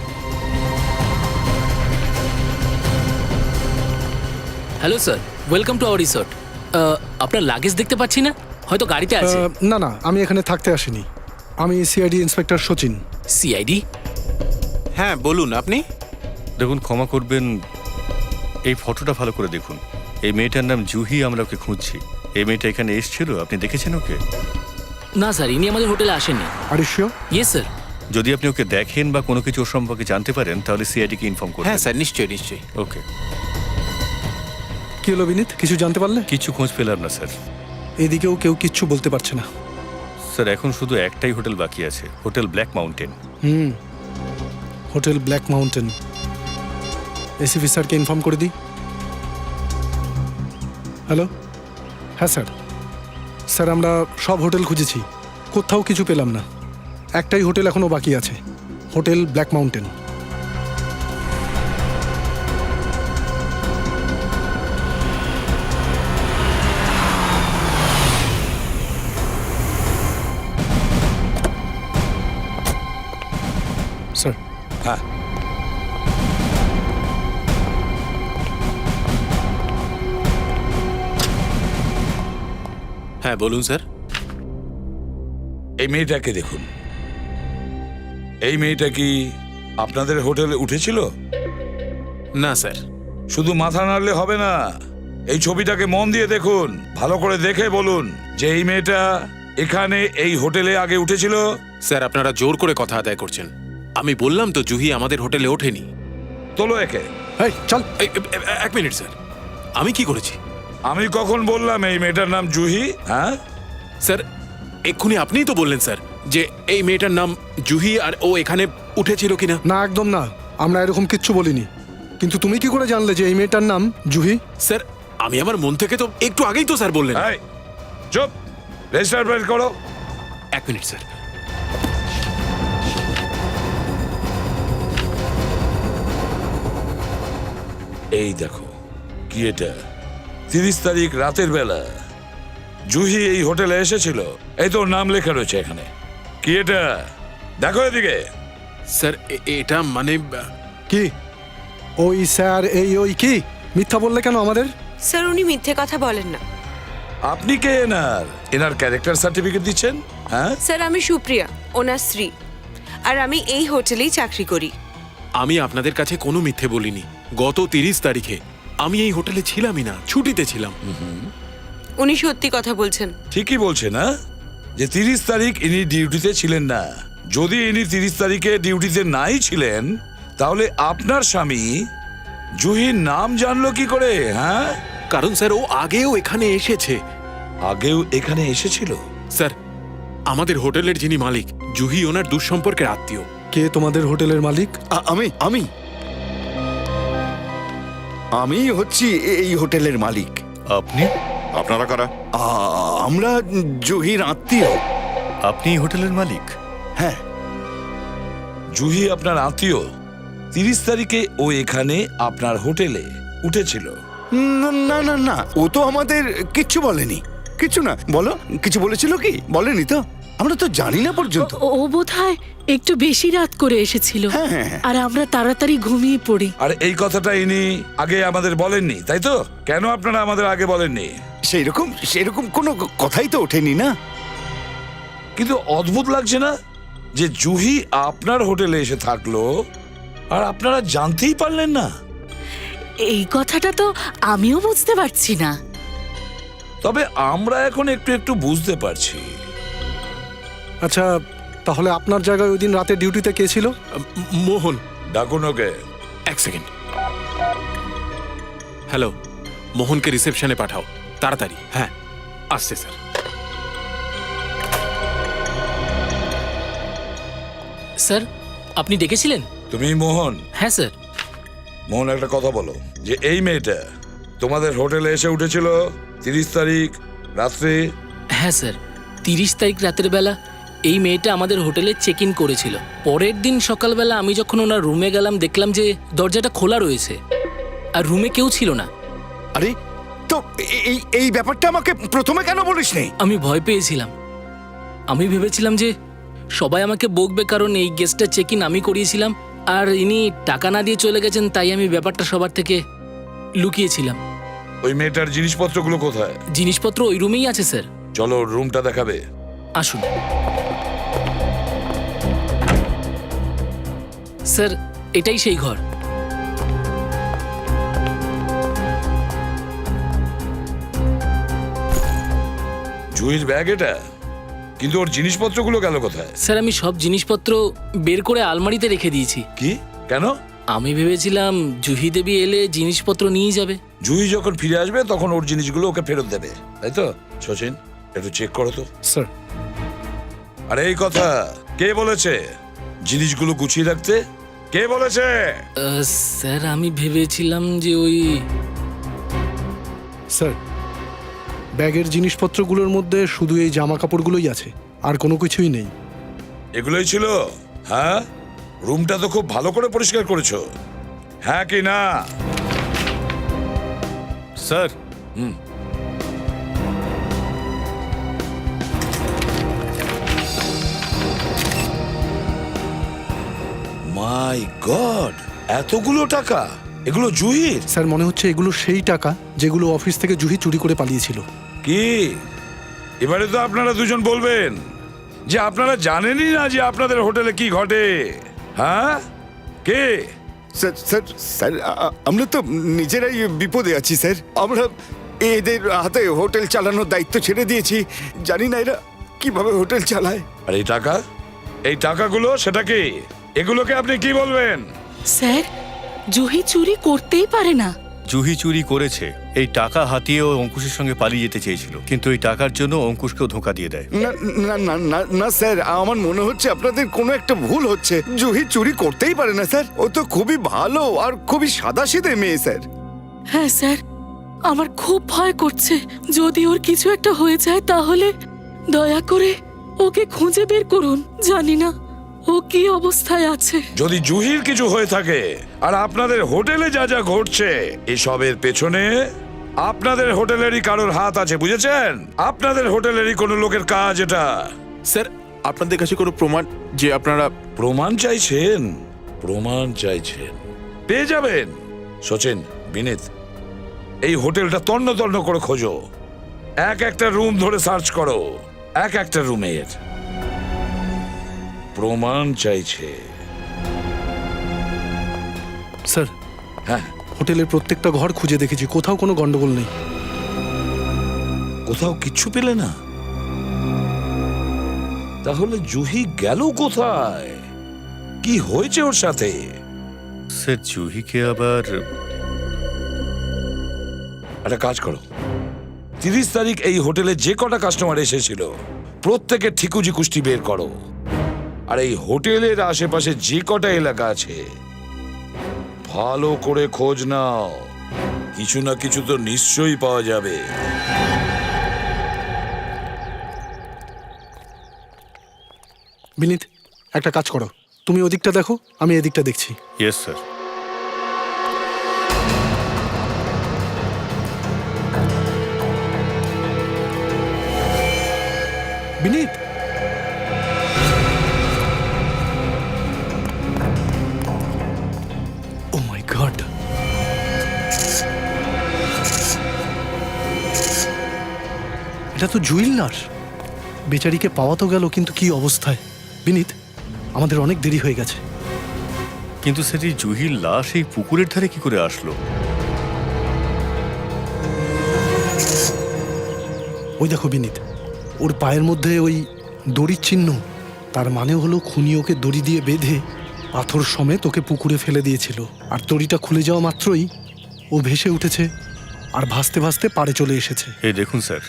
Speaker 10: Hello sir, welcome to our resort. আপনার লাগেজ দেখতে পাচ্ছি না, হয়তো গাড়িতে আছে।
Speaker 13: না না, আমি এখানে থাকতে আসিনি। আমি সিআইডি ইন্সপেক্টর সচিন।
Speaker 10: সিআইডি?
Speaker 12: হ্যাঁ বলুন আপনি।
Speaker 8: দেখুন, ক্ষমা করবেন, এই ফটোটা ভালো করে দেখুন। এই মেয়েটার নাম জুহি, আমরা ওকে খুঁজছি। এই মেয়েটা এখানে এসেছিল, আপনি দেখেছেন ওকে?
Speaker 10: না স্যার, ইনি আমাদের হোটেলে আসেননি।
Speaker 13: Are you sure?
Speaker 10: Yes sir.
Speaker 8: যদি আপনি ওকে দেখেন বা কোনো কিছু ওর সম্পর্কে জানতে পারেন তাহলে সিআইডি কে ইনফর্ম করবেন।
Speaker 12: হ্যাঁ স্যার, নিশ্চয়ই নিশ্চয়ই।
Speaker 8: ওকে।
Speaker 13: কি হলো বিনীত, কিছু জানতে পারলে?
Speaker 8: কিছু খোঁজ পেলাম না স্যার।
Speaker 13: এদিকেও কেউ কিচ্ছু বলতে পারছে না।
Speaker 8: স্যার এখন শুধু একটাই হোটেল বাকি আছে, hotel black mountain.
Speaker 13: Hotel black mountain. ACP স্যারকে ইনফর্ম করে দিই। হ্যালো? হ্যাঁ স্যার। স্যার আমরা সব হোটেল খুঁজেছি, কোথাও কিছু পেলাম না। একটাই হোটেল এখনো বাকি আছে, হোটেল ব্ল্যাক মাউন্টেন। স্যার।
Speaker 5: হ্যাঁ,
Speaker 12: হ্যাঁ বলুন স্যার।
Speaker 5: এই মেয়েটাকে দেখুন। এই মেয়েটা কি আপনাদের হোটেলে উঠেছিল?
Speaker 12: না স্যার।
Speaker 5: শুধু মাথা নাড়লে হবে না, এই ছবিটাকে মন দিয়ে দেখুন, ভালো করে দেখে বলুন যে এই মেয়েটা এখানে এই হোটেলে আগে উঠেছিল।
Speaker 12: স্যার আপনারা জোর করে কথা আদায় করছেন। আমি বললাম তো জুহি আমাদের হোটেলে ওঠেনি।
Speaker 5: তোলো একে।
Speaker 13: এই চল।
Speaker 12: এক মিনিট স্যার, আমি কি করেছি?
Speaker 5: আমি কখন বললাম এই মেয়েটার নাম জুহি? হ্যাঁ
Speaker 12: স্যার, এক্ষুনি আপনিই তো বললেন স্যার যে এই মেয়েটার নাম জুহি আর ও এখানে উঠেছিল কিনা।
Speaker 13: না একদম না, আমরা এরকম কিচ্ছু বলিনি। কিন্তু তুমি কি করে জানলে যে এই মেয়েটার নাম জুহি?
Speaker 12: স্যার আমি আমার মন থেকে তো একটু আগেই তো স্যার বললেন।
Speaker 5: এই চুপ, রেজিস্টার বের করো।
Speaker 12: এক মিনিট স্যার।
Speaker 5: এই দেখো, কি এটা? 30 তারিখ রাতের বেলা জুহি এই হোটেলে এসেছিল, এই তোর নাম লেখা রয়েছে এখানে। কি এটা? দেখো এদিকে।
Speaker 12: স্যার এটা মানে
Speaker 13: কি ওই স্যার এই ওই কি মিথ্যা বললে কেন আমাদের?
Speaker 6: স্যার উনি মিথ্যে কথা বলেন না।
Speaker 5: আপনি কে এনার ক্যারেক্টার সার্টিফিকেট দিচ্ছেন? হ্যাঁ
Speaker 6: স্যার আমি সুপ্রিয়া, ওনার স্ত্রী, আর আমি এই হোটেলেই চাকরি করি।
Speaker 12: আমি আপনাদের কাছে কোনো মিথ্যে বলিনি। গত 30 তারিখে আমি এই হোটেলে ছিলামই না, ছুটিতে ছিলাম।
Speaker 6: উনি সত্যি কথা বলছেন।
Speaker 5: ঠিকই বলছে না যে 30 তারিখ ইনি ডিউটিতে ছিলেন না। যদি ইনি 30 তারিখে ডিউটিতে নাই ছিলেন তাহলে আপনার স্বামী জুহির নাম জানলো কি করে? হ্যাঁ,
Speaker 12: কারণ স্যার ও আগেও এখানে এসেছে।
Speaker 5: আগেও এখানে এসেছিল?
Speaker 12: স্যার আমাদের হোটেলের যিনি মালিক জুহি ওনার দুঃসম্পর্কের আত্মীয়।
Speaker 13: কে তোমাদের হোটেলের মালিক?
Speaker 9: আমি আমি আমি হচ্ছি এই হোটেলের মালিক।
Speaker 8: আপনি?
Speaker 7: আপনারা কারা?
Speaker 9: আমরা জহির আত্মীয়।
Speaker 8: আপনি এই হোটেলের মালিক?
Speaker 9: হ্যাঁ।
Speaker 5: জুহি আপনার আত্মীয়? 30 তারিখে ও এখানে আপনার হোটেলে উঠেছিল?
Speaker 9: না না না, ও তো আমাদের কিচ্ছু বলেনি। কিচ্ছু না। বলো, কিছু বলেছিল কি? বলেনি তো। আমরা তো জানি না পর্যন্ত।
Speaker 14: ও বোধহয় একটু বেশি রাত করে এসেছিল, আর আমরা তাড়াতাড়ি ঘুমিয়ে পড়ি।
Speaker 5: আর এই কথাটা ইনি আগে আমাদের বলেননি, তাই তো? কেন আপনারা আমাদের আগে বলেননি?
Speaker 9: সেরকম কোনো কথাই তো ওঠেনি না।
Speaker 5: কিন্তু অদ্ভুত লাগছে না যে জুহি আপনার হোটেলে এসে থাকলো আর আপনারা জানতেই পারলেন না?
Speaker 14: এই কথাটা তো আমিও বুঝতে পারছি না।
Speaker 5: তবে আমরা এখন একটু একটু বুঝতে পারছি।
Speaker 13: আচ্ছা, তাহলে আপনার জায়গায় ওই দিন রাতে ডিউটিতে কে ছিল?
Speaker 12: মোহন।
Speaker 5: ডাকুন ওকে।
Speaker 12: এক সেকেন্ড। হ্যালো, মোহনকে রিসেপশনে পাঠাও তাড়াতাড়ি। হ্যাঁ, আসছে স্যার।
Speaker 10: স্যার, আপনি ডেকেছিলেন?
Speaker 5: তুমি মোহন?
Speaker 10: হ্যাঁ স্যার।
Speaker 5: মোহন, একটা কথা বলো, যে এই মেয়েটা তোমাদের হোটেলে এসে উঠেছিল 30 তারিখ রাত্রে?
Speaker 10: হ্যাঁ স্যার, 30 তারিখ রাতের বেলা এই মেয়েটা আমাদের হোটেলে চেক ইন করেছিল। পরের দিন সকালবেলা আমি যখন ওনার রুমে গেলাম, দেখলাম যে দরজাটা খোলা রয়েছে আর রুমে কেউ ছিল না।
Speaker 9: আরে, তো এই ব্যাপারটা আমাকে প্রথমে কেন বলিসনি?
Speaker 10: আমি ভয় পেয়েছিলাম। আমি ভেবেছিলাম যে সবাই আমাকে বকবে, কারণ এই গেস্টটা চেক ইন আমি করিয়েছিলাম আর ইনি টাকা না দিয়ে চলে গেছেন, তাই আমি ব্যাপারটা সবার থেকে লুকিয়েছিলাম।
Speaker 5: ওই মেয়েটার জিনিসপত্রগুলো কোথায়?
Speaker 10: জিনিসপত্র ওই রুমেই আছে স্যার।
Speaker 5: চলো রুমটা দেখাবে।
Speaker 10: আসুন স্যার, এটাই সেই ঘর।
Speaker 5: জুহির ব্যাগ এটা, কিন্তু ওর জিনিসপত্রগুলো গেল কোথায়?
Speaker 10: স্যার, আমি সব জিনিসপত্র বের করে আলমারিতে রেখে দিয়েছি।
Speaker 5: কি? কেন?
Speaker 10: আমি ভেবেছিলাম জুহি দেবী এলে জিনিসপত্র নিয়ে যাবে।
Speaker 5: জুহি যখন ফিরে আসবে তখন ওর জিনিসগুলো ওকে ফেরত দেবে, তাই তো? সচিন, একটু চেক করো তো।
Speaker 13: স্যার।
Speaker 5: আরে এই কথা কে বলেছে জিনিসগুলো গুছিয়ে রাখতে? কে বলেছে?
Speaker 10: স্যার, আমি ভেবেছিলাম যে ওই...
Speaker 13: স্যার, ব্যাগের জিনিসপত্রগুলোর মধ্যে শুধু এই জামা কাপড়গুলোই আছে, আর কোনো কিছুই নেই।
Speaker 5: এগুলোই ছিল? হ্যাঁ, রুমটা তো খুব ভালো করে পরিষ্কার করেছো, হ্যাঁ কি না?
Speaker 8: স্যার।
Speaker 5: মাই গড, এতগুলো টাকা! এগুলো জুহির?
Speaker 13: স্যার, মনে হচ্ছে এগুলো সেই টাকা যেগুলো অফিস থেকে জুহি চুরি করে পালিয়েছিল।
Speaker 5: কি এবারে তো আপনারা দুজন বলবেন যে আপনারা জানেনই না যে আপনাদের হোটেলে কি ঘটে? হ্যাঁ, কে?
Speaker 9: স্যার, আমরা তো নিজেরাই বিপদে আছি স্যার। আমরা এদের হাতে হোটেল চালানোর দায়িত্ব ছেড়ে দিয়েছি। জানি না এরা কিভাবে হোটেল চালায়।
Speaker 5: আর এই টাকা, এই টাকাগুলো সেটা কি? এগুলোকে আপনি কি বলবেন?
Speaker 14: স্যার, জুহি চুরি করতেই পারে না।
Speaker 8: জুহি চুরি করেছে। এই টাকা হাতিয়ে ও অঙ্কুশের সঙ্গে পালিয়ে যেতে চেয়েছিল, কিন্তু এই টাকার জন্য অঙ্কুশকেও ধোঁকা দিয়ে দেয়।
Speaker 9: না না না না না স্যার, আমার মনে হচ্ছে আপনাদের কোনো একটা ভুল হচ্ছে। জুহি চুরি করতেই পারে না স্যার। ও তো খুবই ভালো আর খুবই সাদাসিধে মেয়ে স্যার।
Speaker 14: হ্যাঁ স্যার, আমার খুব ভয় করছে। যদি ওর কিছু একটা হয়ে যায় তাহলে দয়া করে ওকে খুঁজে বের করুন। জানি না ও কি অবস্থায় আছে।
Speaker 5: যদি জুহির কিছু হয়ে থাকে আর আপনাদের হোটেলে যা যা ঘটছে, এসবের পেছনে আপনাদের হোটেলেরই কারোর হাত আছে, বুঝেছেন? আপনাদের হোটেলেরই কোনো লোকের কাজ এটা।
Speaker 12: স্যার, আপনাদের কাছে কোনো প্রমাণ যে আপনারা...
Speaker 5: প্রমাণ চাইছেন? প্রমাণ চাইছেন, পেয়ে যাবেন। সচিন, বিনীত, এই হোটেলটা তন্ন তন্ন করে খোঁজো। এক একটা রুম ধরে সার্চ করো, এক একটা রুমের প্রমাণ চাইছে।
Speaker 13: স্যার,
Speaker 5: হ্যাঁ,
Speaker 13: হোটেলের প্রত্যেকটা ঘর খুঁজে দেখেছি, কোথাও কোনো গন্ডগোল নেই।
Speaker 5: কোথাও কিচ্ছু পেলে না? তাহলে জুহি গেল কোথায়? কি হয়েছে ওর সাথে?
Speaker 8: স্যার, জুহিকে আবার...
Speaker 5: একটা কাজ করো, 30 তারিখ এই হোটেলে যে কটা কাস্টমার এসেছিল প্রত্যেকের ঠিকুজি কুষ্টি বের করো। আর এই হোটেলের আশেপাশে যে কটা এলাকা আছে ভালো করে খোঁজ নাও। কিছু না কিছু তো নিশ্চয়ই পাওয়া যাবে।
Speaker 13: বিনীত, একটা কাজ করো, তুমি ওদিকটা দেখো, আমি এদিকটা দেখছি।
Speaker 8: Yes sir.
Speaker 13: বিনীত, এটা তো জুইল লাশ। বেচারিকে পাওয়া তো গেল, কিন্তু কি অবস্থায়। বিনীত, আমাদের অনেক দেরি হয়ে গেছে।
Speaker 8: কিন্তু সেটি জুহির লাশ এই পুকুরের ধারে কি করে আসলো?
Speaker 13: ওই দেখো বিনীত, ওর পায়ের মধ্যে ওই দড়ির চিহ্ন। তার মানে হলো খুনি ওকে দড়ি দিয়ে বেঁধে পাথর সমেত ওকে পুকুরে ফেলে দিয়েছিল। আর দড়িটা খুলে যাওয়া মাত্রই ও ভেসে উঠেছে আর ভাসতে ভাসতে পাড়ে চলে এসেছে।
Speaker 8: এই দেখুন স্যার,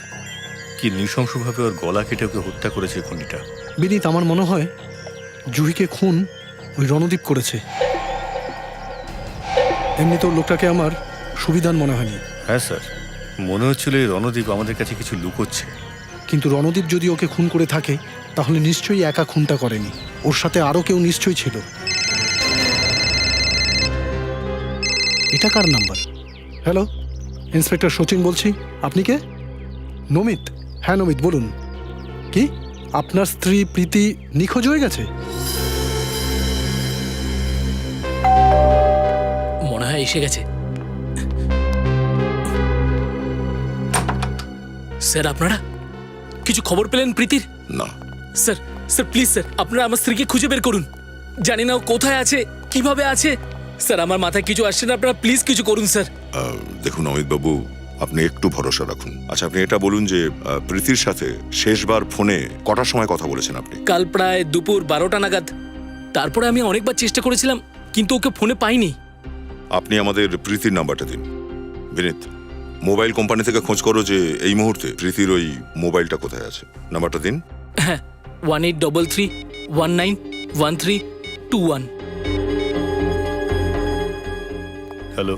Speaker 8: কি নৃশংসভাবে ওর গলা কেটে ওকে হত্যা করেছে খুনিটা।
Speaker 13: বিনীত, আমার মনে হয় জুহিকে খুন ওই রণদীপ করেছে। এমনি তো লোকটাকে আমার সুবিধান মনে হয়নি।
Speaker 8: হ্যাঁ স্যার, মনে হচ্ছিল এই রণদীপ আমাদের কাছে কিছু লুকোচ্ছে।
Speaker 13: কিন্তু রণদীপ যদি ওকে খুন করে থাকে তাহলে নিশ্চয়ই একা খুনটা করেনি, ওর সাথে আরও কেউ নিশ্চয়ই ছিল। এটা কার নাম্বার? হ্যালো, ইন্সপেক্টর সচিন বলছি। আপনি কে? নমিত? হ্যাঁ নমিত, বলুন। কি আপনার স্ত্রী প্রীতি নিখোঁজ হয়ে গেছে?
Speaker 10: মনে হয় এসে গেছে। স্যার, আপনারা কিছু খবর পেলেন প্রীতির?
Speaker 7: না।
Speaker 10: স্যার, স্যার প্লিজ স্যার, আপনারা আমার স্ত্রীকে খুঁজে বের করুন। জানি না ও কোথায় আছে, কিভাবে আছে। স্যার, আমার মাথায় কিছু আসছে না, আপনারা প্লিজ কিছু করুন স্যার।
Speaker 7: দেখুন অমিত বাবু, আপনি একটু ভরসা রাখুন। আচ্ছা, আপনি এটা বলুন যে প্রীতির সাথে শেষবার ফোনে কটার সময় কথা বলেছেন আপনি?
Speaker 10: কাল প্রায় দুপুর 12টা নাগাদ। তারপরে আমি অনেকবার চেষ্টা করেছিলাম, কিন্তু ওকে ফোনে পাইনি।
Speaker 7: আপনি আমাদের প্রীতির নাম্বারটা দিন। বিনীত, মোবাইল কোম্পানি থেকে খোঁজ করো যে এই মুহূর্তে প্রীতির ওই মোবাইলটা কোথায় আছে। নাম্বারটা দিন।
Speaker 10: হ্যাঁ, 1833191321।
Speaker 8: হ্যালো,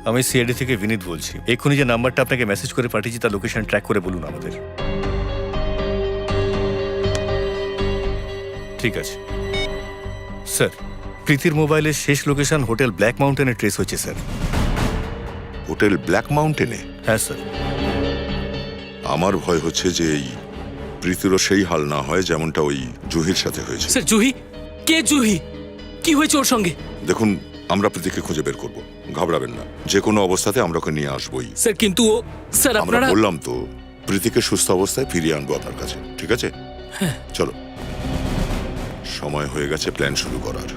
Speaker 8: আমি সিআইডি থেকে বিনীত বলছি। এক্ষুনি যে নাম্বারটা আপনাকে মেসেজ করে পাঠিয়েছি তার লোকেশন ট্র্যাক করে বলুন আমাদের। ঠিক আছে স্যার, প্রীতির মোবাইলের শেষ লোকেশন হোটেল ব্ল্যাক মাউন্টেনে ট্রেস হয়েছে স্যার।
Speaker 7: হোটেল ব্ল্যাক মাউন্টেনে?
Speaker 8: হ্যাঁ স্যার।
Speaker 7: আমার ভয় হচ্ছে যে এই প্রীতিরও সেই হাল না হয় যেমনটা ওই জুহির সাথে হয়েছে।
Speaker 10: স্যার, জুহি? কে জুহি? কি হয়েছে ওর সঙ্গে?
Speaker 7: দেখুন, আমরা প্রীতিকে খুঁজে বের করব, ঘাবড়াবেন না। যে কোনো অবস্থাতে আমরা ওকে নিয়ে আসবোই।
Speaker 10: স্যার, কিন্তু ও স্যার
Speaker 7: আমরা
Speaker 10: আপনারা...
Speaker 7: বললাম তো, প্রীতিকে সুস্থ অবস্থায় ফিরিয়ে আনবো আপনার কাছে, ঠিক আছে?
Speaker 10: হ্যাঁ।
Speaker 7: চলো, সময় হয়ে গেছে প্ল্যান শুরু করার।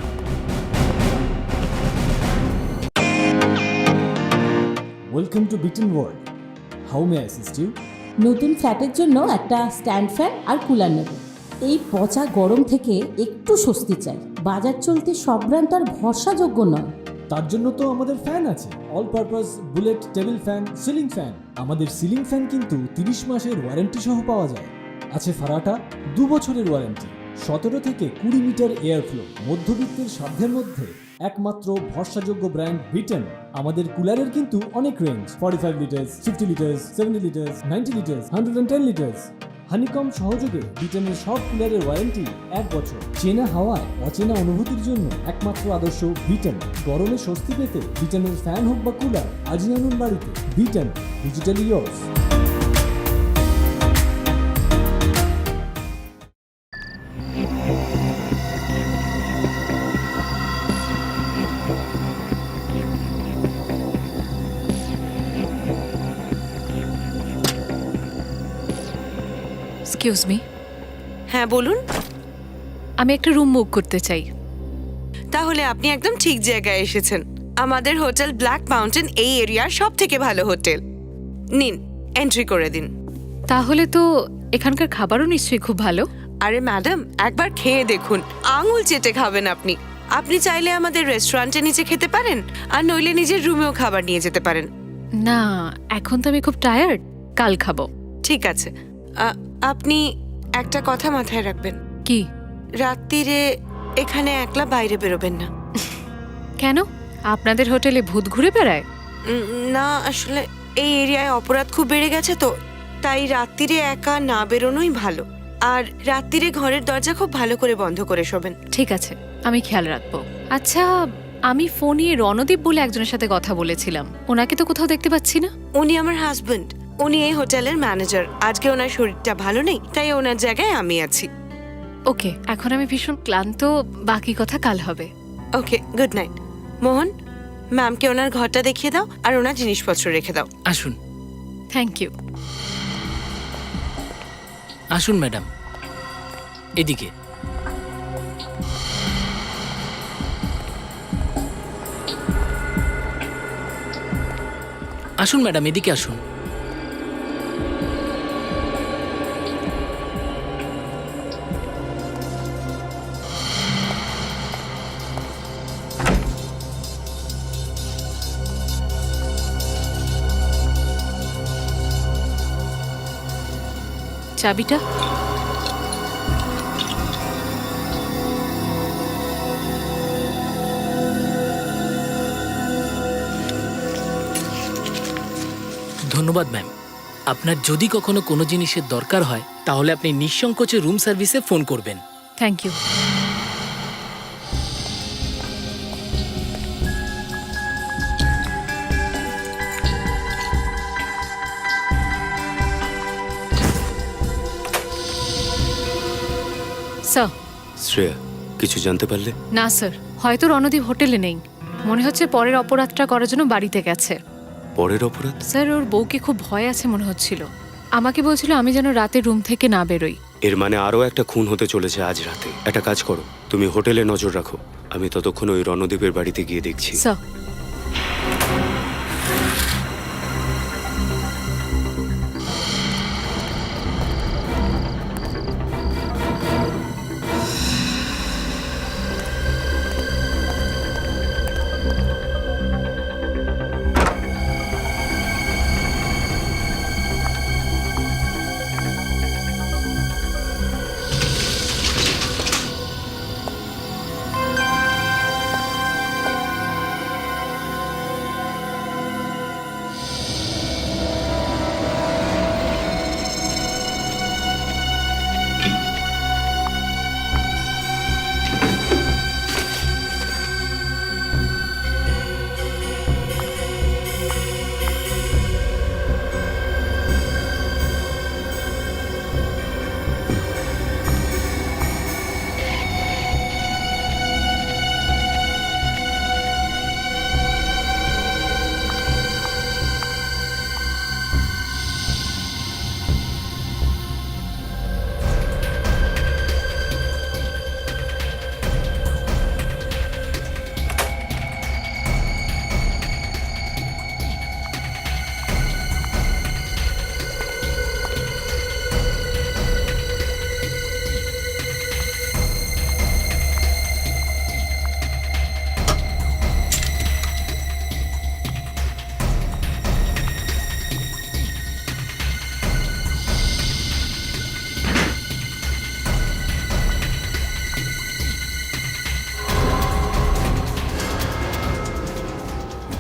Speaker 15: Welcome to Bitten World. How may I assist you?
Speaker 16: নতুন ফ্ল্যাটের জন্য একটা স্ট্যান্ড ফ্যান আর কুলার নেব। এই পচা গরম থেকে একটু স্বস্তি চাই। বাজার চলতে সব ব্র্যান্ড আর ভরসাযোগ্য নয়।
Speaker 15: তার জন্য তো আমাদের ফ্যান আছে, all purpose bullet table fan, ceiling fan. আমাদের সিলিং ফ্যান কিন্তু 30 মাসের ওয়ারেন্টি সহ পাওয়া যায়। আছে ফারাটা 2 বছরের ওয়ারেন্টি, 17 থেকে 20 মিটার এয়ার ফ্লো, মধ্যবিত্তের সাধ্যের মধ্যে একমাত্র ভরসাযোগ্য ব্র্যান্ড বিটেন। আমাদের কুলারের কিন্তু অনেক range, 45 litres, 50 litres, 70 litres, 90 litres, 110 litres. Honeycomb সহযোগে বিটেনের সব কুলারের ওয়ারেন্টি 1 বছর। চেনা হাওয়ায় অচেনা অনুভূতির জন্য একমাত্র আদর্শ বিটেন। গরমে স্বস্তি পেতে বিটেনের ফ্যান হোক বা কুলার আজই আনুন বাড়িতে। Beaten, digitally years.
Speaker 1: Excuse me.
Speaker 6: হ্যাঁ বলুন।
Speaker 1: আমি একটা রুম বুক করতে চাই।
Speaker 6: তাহলে আপনি একদম ঠিক জায়গায় এসেছেন। আমাদের হোটেল ব্ল্যাক মাউন্টেন এই এরিয়ার সব থেকে ভালো হোটেল। নিন, এন্ট্রি করে দিন।
Speaker 1: তাহলে তো এখানকার খাবারও নিশ্চয়ই খুব ভালো।
Speaker 6: আরে ম্যাডাম, একবার খেয়ে দেখুন, আঙুল চেটে খাবেন আপনি। আপনি চাইলে আমাদের রেস্টুরেন্টে নিচে খেতে পারেন, আর নইলে নিজের রুমেও খাবার নিয়ে যেতে পারেন।
Speaker 1: না, এখন তো আমি খুব টায়ার্ড, কাল খাবো।
Speaker 6: ঠিক আছে, আপনি একটা কথা মাথায় রাখবেন।
Speaker 1: কি?
Speaker 6: রাত্রিরে এখানে একলা বাইরে বেরোবেন না।
Speaker 1: কেন? আপনাদের হোটেলে ভূত ঘুরে বেড়ায়?
Speaker 6: না, আসলে এই এরিয়ায় অপরাধ খুব বেড়ে গেছে তো, তাই রাত্রিরে একা না বেরোনোই ভালো। আর রাত্রিরে ঘরের দরজা খুব ভালো করে বন্ধ করে শোবেন।
Speaker 1: ঠিক আছে, আমি খেয়াল রাখবো। আচ্ছা, আমি ফোনে রণদীপ বলে একজনের সাথে কথা বলেছিলাম, ওনাকে তো কোথাও দেখতে পাচ্ছি না।
Speaker 6: উনি আমার হাজবেন্ড, উনি এই হোটেলের ম্যানেজার। আজকে ওনার শরীরটা ভালো নেই, তাই ওনার জায়গায় আমি আছি।
Speaker 1: ওকে, এখন আমি ভীষণ ক্লান্ত, বাকি কথা কাল হবে।
Speaker 6: ওকে, গুড নাইট। মোহন, ম্যামকে ওনার ঘরটা দেখিয়ে দাও আর ওনার জিনিসপত্র রেখে দাও।
Speaker 10: আসুন।
Speaker 1: Thank you.
Speaker 10: আসুন ম্যাডাম, এদিকে। আসুন ম্যাডাম, এদিকে আসুন।
Speaker 1: চাবিটা?
Speaker 10: ধন্যবাদ ম্যাম। আপনার যদি কখনো কোনো জিনিসের দরকার হয় তাহলে আপনি নিঃসংকোচে রুম সার্ভিসে ফোন করবেন।
Speaker 1: Thank you. স্যার।
Speaker 17: শ্রেয়া, কিছু জানতে পারলে?
Speaker 1: না স্যার, হয়তো রণদীপ হোটেলে নেই। মনে হচ্ছে পরের অপরাধটা করার জন্য বাড়িতে গেছে।
Speaker 17: পরের অপরাধ?
Speaker 1: স্যার, ওর বউকে খুব ভয় আছে মনে হচ্ছিল। আমাকে বলছিল আমি যেন রাতে রুম থেকে না বেরোই।
Speaker 17: এর মানে আরও একটা খুন হতে চলেছে আজ রাতে। একটা কাজ করো, তুমি হোটেলে নজর রাখো, আমি ততক্ষণ ওই রণদীপের বাড়িতে গিয়ে দেখছি।
Speaker 1: স্যার।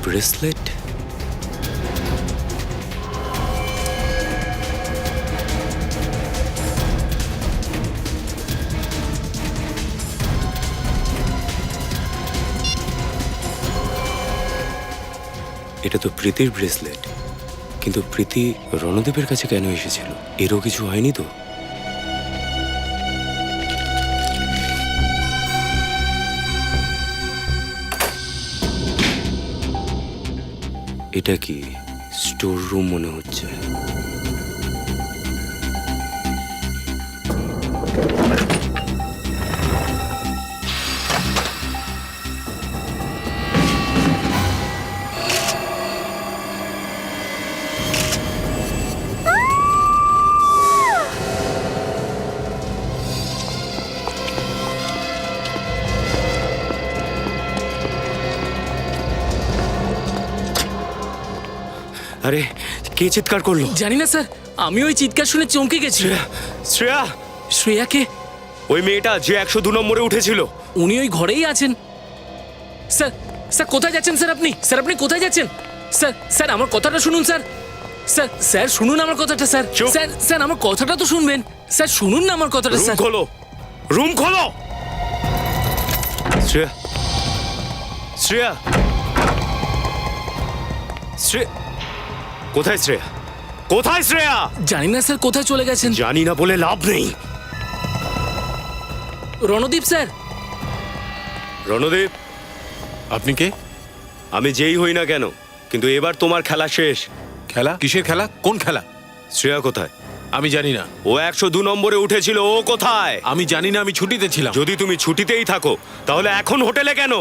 Speaker 17: ব্রেসলেট? এটা তো প্রীতির ব্রেসলেট, কিন্তু প্রীতি রণদীপের কাছে কেন এসেছিল? এরও কিছু হয়নি তো? এটা কি স্টোর রুম মনে হচ্ছে? আরে, কে চিৎকার করলো?
Speaker 10: জানি না স্যার, আমি ওই চিৎকার শুনে চমকে গেছি।
Speaker 17: শ্রেয়া?
Speaker 10: শ্রেয়াকে?
Speaker 17: ওই মেয়েটা যে 102 নম্বরে উঠেছিল।
Speaker 10: উনি ওই ঘরেই আছেন। স্যার, স্যার কোথায় যাচ্ছেন স্যার আপনি? স্যার আপনি কোথায় যাচ্ছেন? স্যার, স্যার আমার কথাটা শুনুন স্যার। স্যার, স্যার শুনুন আমার কথাটা স্যার। স্যার, স্যার আমার কথাটা তো শুনবেন। স্যার শুনুন না আমার কথাটা স্যার।
Speaker 17: রুম খোলো, রুম খোলো। শ্রেয়া, শ্রেয়া, শ্রেয়া, কোথায় শ্রেয়া? কোথায় শ্রেয়া?
Speaker 10: জানি না স্যার কোথায় চলে গেছেন।
Speaker 17: জানি না বলে লাভ নেই।
Speaker 10: রণদীপ স্যার।
Speaker 17: রণদীপ,
Speaker 12: আপনি কে?
Speaker 17: আমি যেই হই না কেন, কিন্তু এবার তোমার খেলা শেষ।
Speaker 12: খেলা? কিসের খেলা? কোন খেলা?
Speaker 17: শ্রেয়া কোথায়?
Speaker 12: আমি জানি না।
Speaker 17: ও 102 নম্বরে উঠেছিল, ও কোথায়?
Speaker 12: আমি জানি না, আমি ছুটিতে ছিলাম।
Speaker 17: যদি তুমি ছুটিতেই থাকো তাহলে এখন হোটেলে কেন?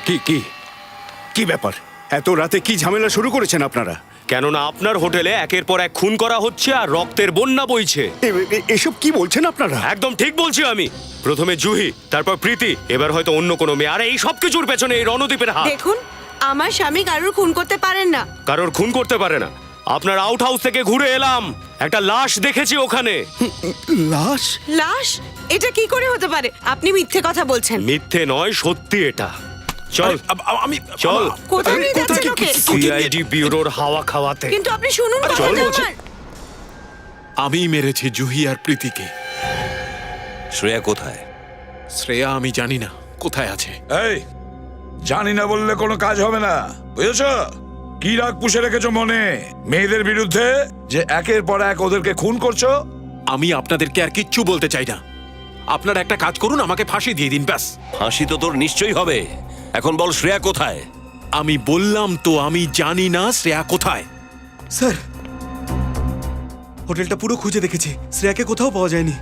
Speaker 9: কি কি কি ব্যাপার? এত রাতে কি ঝামেলা শুরু করেছেন আপনারা?
Speaker 17: কেননা আপনার হোটেলে একের পর এক খুন করা হচ্ছে আর রক্তের বন্যা বইছে।
Speaker 9: এসব কি বলছেন আপনারা?
Speaker 17: একদম ঠিক বলছি আমি। প্রথমে জুহি, তারপর প্রীতি, এবার হয়তো অন্য কোনো মেয়ে। আর এই সব কিছুর পেছনে এই রণদীপের হাত।
Speaker 6: দেখুন, আমার স্বামী কারোর খুন করতে পারেন না।
Speaker 17: কারোর খুন করতে পারে না। আপনার আউট হাউস থেকে ঘুরে এলাম, একটা লাশ দেখেছি ওখানে।
Speaker 9: লাশ?
Speaker 6: লাশ? এটা কি করে হতে পারে? আপনি মিথ্যে কথা বলছেন।
Speaker 17: মিথ্যে নয়, সত্যি এটা। চল
Speaker 12: আমি
Speaker 17: চল।
Speaker 6: কোথায় নিয়ে যাচ্ছেন ওকে?
Speaker 17: সিআইডি ব্যুরোর হাওয়া খাওয়াতে।
Speaker 6: কিন্তু আপনি শুনুন
Speaker 17: চল
Speaker 6: কথাটা
Speaker 17: বলছি।
Speaker 6: আমার।
Speaker 12: আমি মেরেছি জুহি আর প্রীতিকে।
Speaker 4: শ্রেয়া কোথায়?
Speaker 12: শ্রেয়া আমি জানি না কোথায় আছে।
Speaker 5: এই, জানি না বললে কোনো কাজ হবে না, বুঝেছ? কি রাগ পুষে রেখেছো মনে মেয়েদের বিরুদ্ধে, যে একের পর এক ওদেরকে খুন করছো?
Speaker 12: আমি আপনাদেরকে আর কিচ্ছু বলতে চাই না। আপনারা একটা কাজ করুন, আমাকে ফাঁসি দিয়ে দিন, ব্যাস।
Speaker 4: ফাঁসি তো তোর নিশ্চয়ই হবে। এখন বল শ্রেয়া কোথায়?
Speaker 12: আমি বললাম তো আমি জানি না শ্রেয়া কোথায়।
Speaker 2: স্যার, হোটেলটা পুরো খুঁজে দেখেছি, শ্রেয়াকে কোথাও পাওয়া যায়নি।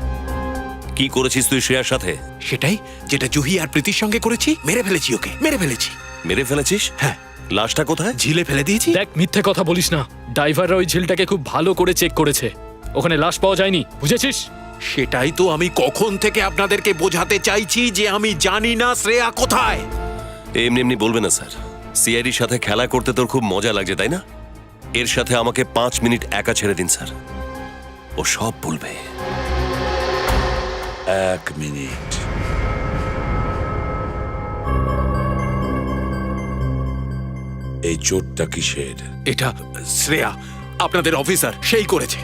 Speaker 4: কি করেছিস তুই শ্রেয়ার সাথে?
Speaker 12: সেটাই যেটা জুহি আর প্রীতির সঙ্গে করেছি, মেরে ফেলেছি ওকে, মেরে ফেলেছি।
Speaker 4: মেরে ফেলেছিস?
Speaker 12: হ্যাঁ।
Speaker 4: লাশটা কোথায়?
Speaker 12: ঝিলে ফেলে দিয়েছি।
Speaker 3: দেখ, মিথ্যে কথা বলিস না। ড্রাইভাররা ওই ঝিলটাকে খুব ভালো করে চেক করেছে, ওখানে লাশ পাওয়া যায়নি, বুঝেছিস?
Speaker 12: সেটাই তো আমি কখন থেকে আপনাদেরকে বোঝাতে চাইছি যে আমি জানি না শ্রেয়া কোথায়।
Speaker 4: এমনি এমনি বলবে না স্যার। সিআইডির সাথে খেলা করতে তোর খুব মজা লাগছে, তাই না? এর সাথে আমাকে 5 মিনিট একা ছেড়ে দিন স্যার, ও সব বলবে।
Speaker 5: 1 মিনিট। এই চোটটা কিসের?
Speaker 12: এটা শ্রেয়া, আপনাদের অফিসার, সেই করেছে।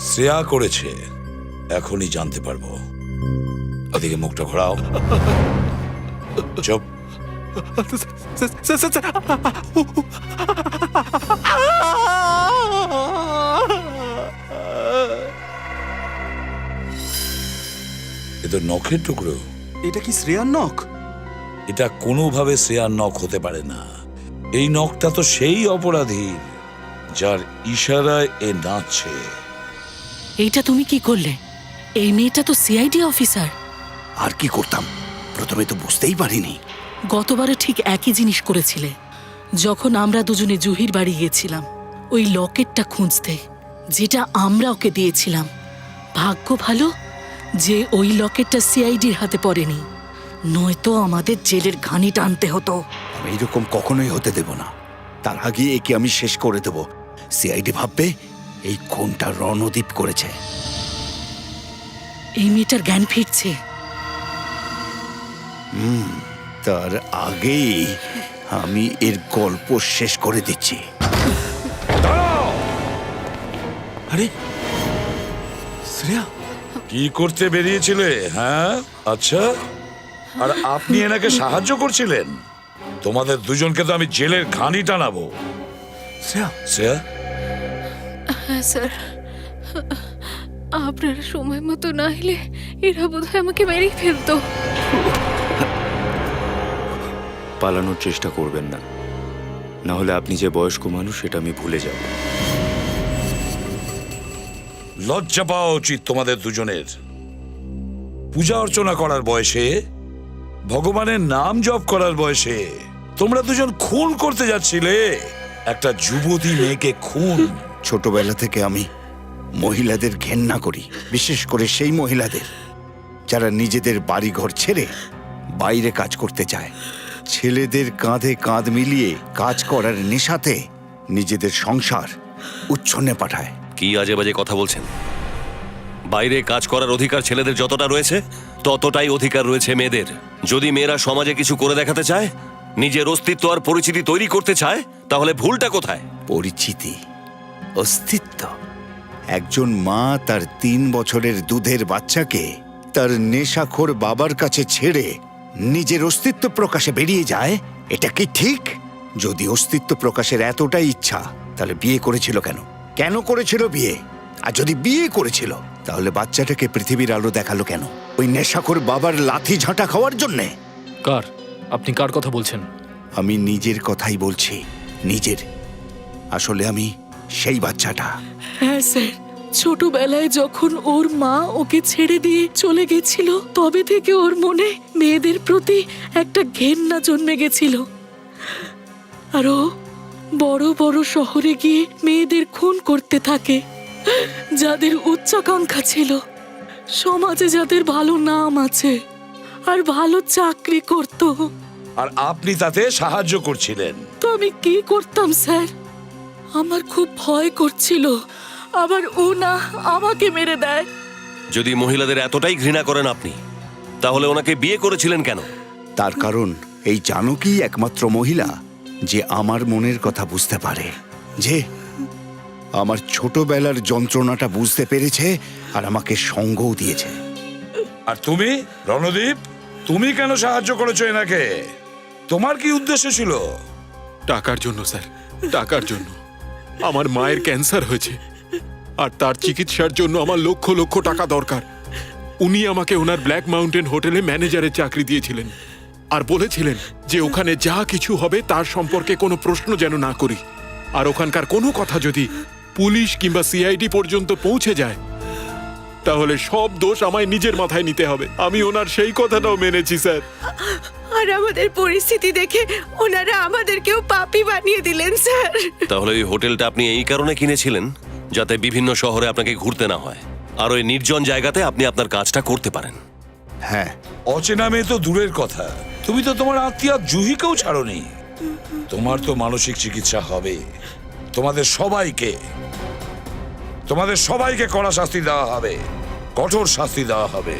Speaker 5: শ্রেয়া করেছে? এখনই জানতে পারবো। ওদিকে মুখটা ঘোরাও। চুপ। এ তো নখের টুকরো।
Speaker 2: এটা কি শ্রেয়ার নখ?
Speaker 5: এটা কোনোভাবে শ্রেয়ার নখ হতে পারে না। এই নখটা তো সেই অপরাধীর যার ইশারায় এ নাচছে।
Speaker 14: এইটা তুমি কি করলে? এই মেয়েটা তো সিআইডি অফিসার।
Speaker 9: আর কি করতাম, প্রথমে তো বুঝতেই পারিনি।
Speaker 14: গতবারে ঠিক একই জিনিস করেছিলে, যখন আমরা দুজনে জুহির বাড়ি গিয়েছিলাম ওই লকেটটা খুঁজতে, যেটা আমরা ওকে দিয়েছিলাম। ভাগ্য ভালো যে ওই লকেটটা সিআইডির হাতে পড়েনি, নয়তো আমাদের জেলের ঘানি টানতে হতো।
Speaker 9: আমি এরকম কখনোই হতে দেব না। তার আগে একে আমি শেষ করে দেব। সিআইডি ভাববে এই খুনটা রণদীপ করেছে।
Speaker 14: এই মেয়েটার জ্ঞান ফিরছে।
Speaker 9: তার আগেই আমি এর গল্প শেষ করে দিচ্ছি।
Speaker 5: আরে শ্রেয়া, কি করতে বেরিয়েছিলে? হ্যাঁ, আচ্ছা। আর আপনি এনাকে সাহায্য করছিলেন? তোমাদের দুজনকে তো আমি জেলের ঘানি টানাবো। শ্রেয়া, শ্রেয়া,
Speaker 1: হ্যাঁ স্যার, আপনারা সময় মতো না এলে এরা বোধহয় আমাকে মেরেই ফেলতো।
Speaker 17: পালানোর চেষ্টা করবেন না, না হলে আপনি যে বয়স্ক মানুষ সেটা আমি ভুলে যাব।
Speaker 5: লজ্জা পাওয়া উচিত তোমাদের দুজনের। পূজা অর্চনা করার বয়সে, ভগবানের নাম জপ করার বয়সে তোমরা দুজন খুন করতে যাচ্ছিলে একটা যুবতী মেয়েকে। খুন।
Speaker 9: ছোটবেলা থেকে আমি মহিলাদের ঘেন্না করি, বিশেষ করে সেই মহিলাদের যারা নিজেদের বাড়িঘর ছেড়ে বাইরে কাজ করতে চায়। ছেলেদের কাঁধে কাঁধ মিলিয়ে কাজ করার নেশাতে নিজেদের সংসার উচ্ছন্নে পাঠায়।
Speaker 4: কি আজে বাজে কথা বলছেন? বাইরে কাজ করার অধিকার ছেলেদের যতটা রয়েছে, ততটাই অধিকার রয়েছে মেয়েদের। যদি মেয়েরা সমাজে কিছু করে দেখাতে চায়, নিজের অস্তিত্ব আর পরিচিতি তৈরি করতে চায়, তাহলে ভুলটা কোথায়?
Speaker 9: পরিচিতি, অস্তিত্ব। একজন মা তার 3 বছরের দুধের বাচ্চাকে তার নেশাখোর বাবার কাছে ছেড়ে নিজের অস্তিত্ব প্রকাশে বেরিয়ে যায়, এটা কি ঠিক? যদি অস্তিত্ব প্রকাশের এতটাই ইচ্ছা, তাহলে বিয়ে করেছিল কেন? কেন করেছিল বিয়ে? আর যদি বিয়ে করেছিল, তাহলে বাচ্চাটাকে পৃথিবীর আলো দেখালো কেন? ওই নেশাখোর বাবার লাথি ঝাঁটা খাওয়ার জন্যে?
Speaker 3: আপনি কার কথা বলছেন?
Speaker 9: আমি নিজের কথাই বলছি, নিজের। আসলে আমি সেই বাচ্চাটা।
Speaker 14: হ্যাঁ স্যার, ছোটবেলায় যখন ওর মা ওকে ছেড়ে দিয়ে চলে গেছিল তবে থেকে ওর মনে মেয়েদের প্রতি একটা ঘেন্না জন্মে গেছিল। আর ও বড় বড় শহরে গিয়ে মেয়েদের খুন করতে থাকে, যাদের উচ্চাকাঙ্ক্ষা ছিল, সমাজে যাদের ভালো নাম আছে আর ভালো চাকরি করত।
Speaker 5: আর আপনি তাতে সাহায্য করছিলেন।
Speaker 14: তো আমি কি করতাম স্যার? আমার খুব ভয় করছিল, আবার ও না আমাকে মেরে দেয়।
Speaker 4: যদি মহিলাদের এতটাই ঘৃণা করেন আপনি, তাহলে ওনাকে বিয়ে করেছিলেন কেন?
Speaker 9: তার কারণ এই জানকী একমাত্র মহিলা যে আমার মনের কথা বুঝতে পারে, যে আমার ছোটবেলার যন্ত্রণাটা বুঝতে পেরেছে আর আমাকে সঙ্গও দিয়েছে।
Speaker 5: আর তুমি রণদীপ, তুমি কেন সাহায্য করেছো এনাকে? তোমার কি উদ্দেশ্য ছিল?
Speaker 12: টাকার জন্য স্যার, টাকার জন্য। আমার মায়ের ক্যান্সার হয়েছে আর তার চিকিৎসার জন্য আমার লক্ষ লক্ষ টাকা দরকার। উনি আমাকে ওনার ব্ল্যাক মাউন্টেন হোটেলে ম্যানেজারের চাকরি দিয়েছিলেন আর বলেছিলেন যে ওখানে যা কিছু হবে তার সম্পর্কে কোনো প্রশ্ন যেন না করি, আর ওখানকার কোনো কথা যদি পুলিশ কিংবা সিআইডি পর্যন্ত পৌঁছে যায় তাহলে সব দোষ আমায় নিজের মাথায় নিতে হবে। আমি ওনার সেই কথাটাও মেনেছি স্যার।
Speaker 6: আর আমাদের পরিস্থিতি দেখে ওনারা আমাদেরকেও পাপী বানিয়ে দিলেন স্যার।
Speaker 4: তাহলে ওই হোটেলটা আপনি এই কারণে কিনেছিলেন যাতে বিভিন্ন শহরে আপনাকে ঘুরতে না হয় আর ওই নির্জন জায়গাতে আপনি আপনার কাজটা করতে পারেন।
Speaker 9: হ্যাঁ,
Speaker 5: অচেনা মেয়ে তো দূরের কথা, তুমি তো তোমার আত্মীয় জুহিকেও ছাড়োনি। তোমার তো মানসিক চিকিৎসা হবে। তোমাদের সবাইকে কড়া শাস্তি দেওয়া হবে, কঠোর শাস্তি দেওয়া হবে।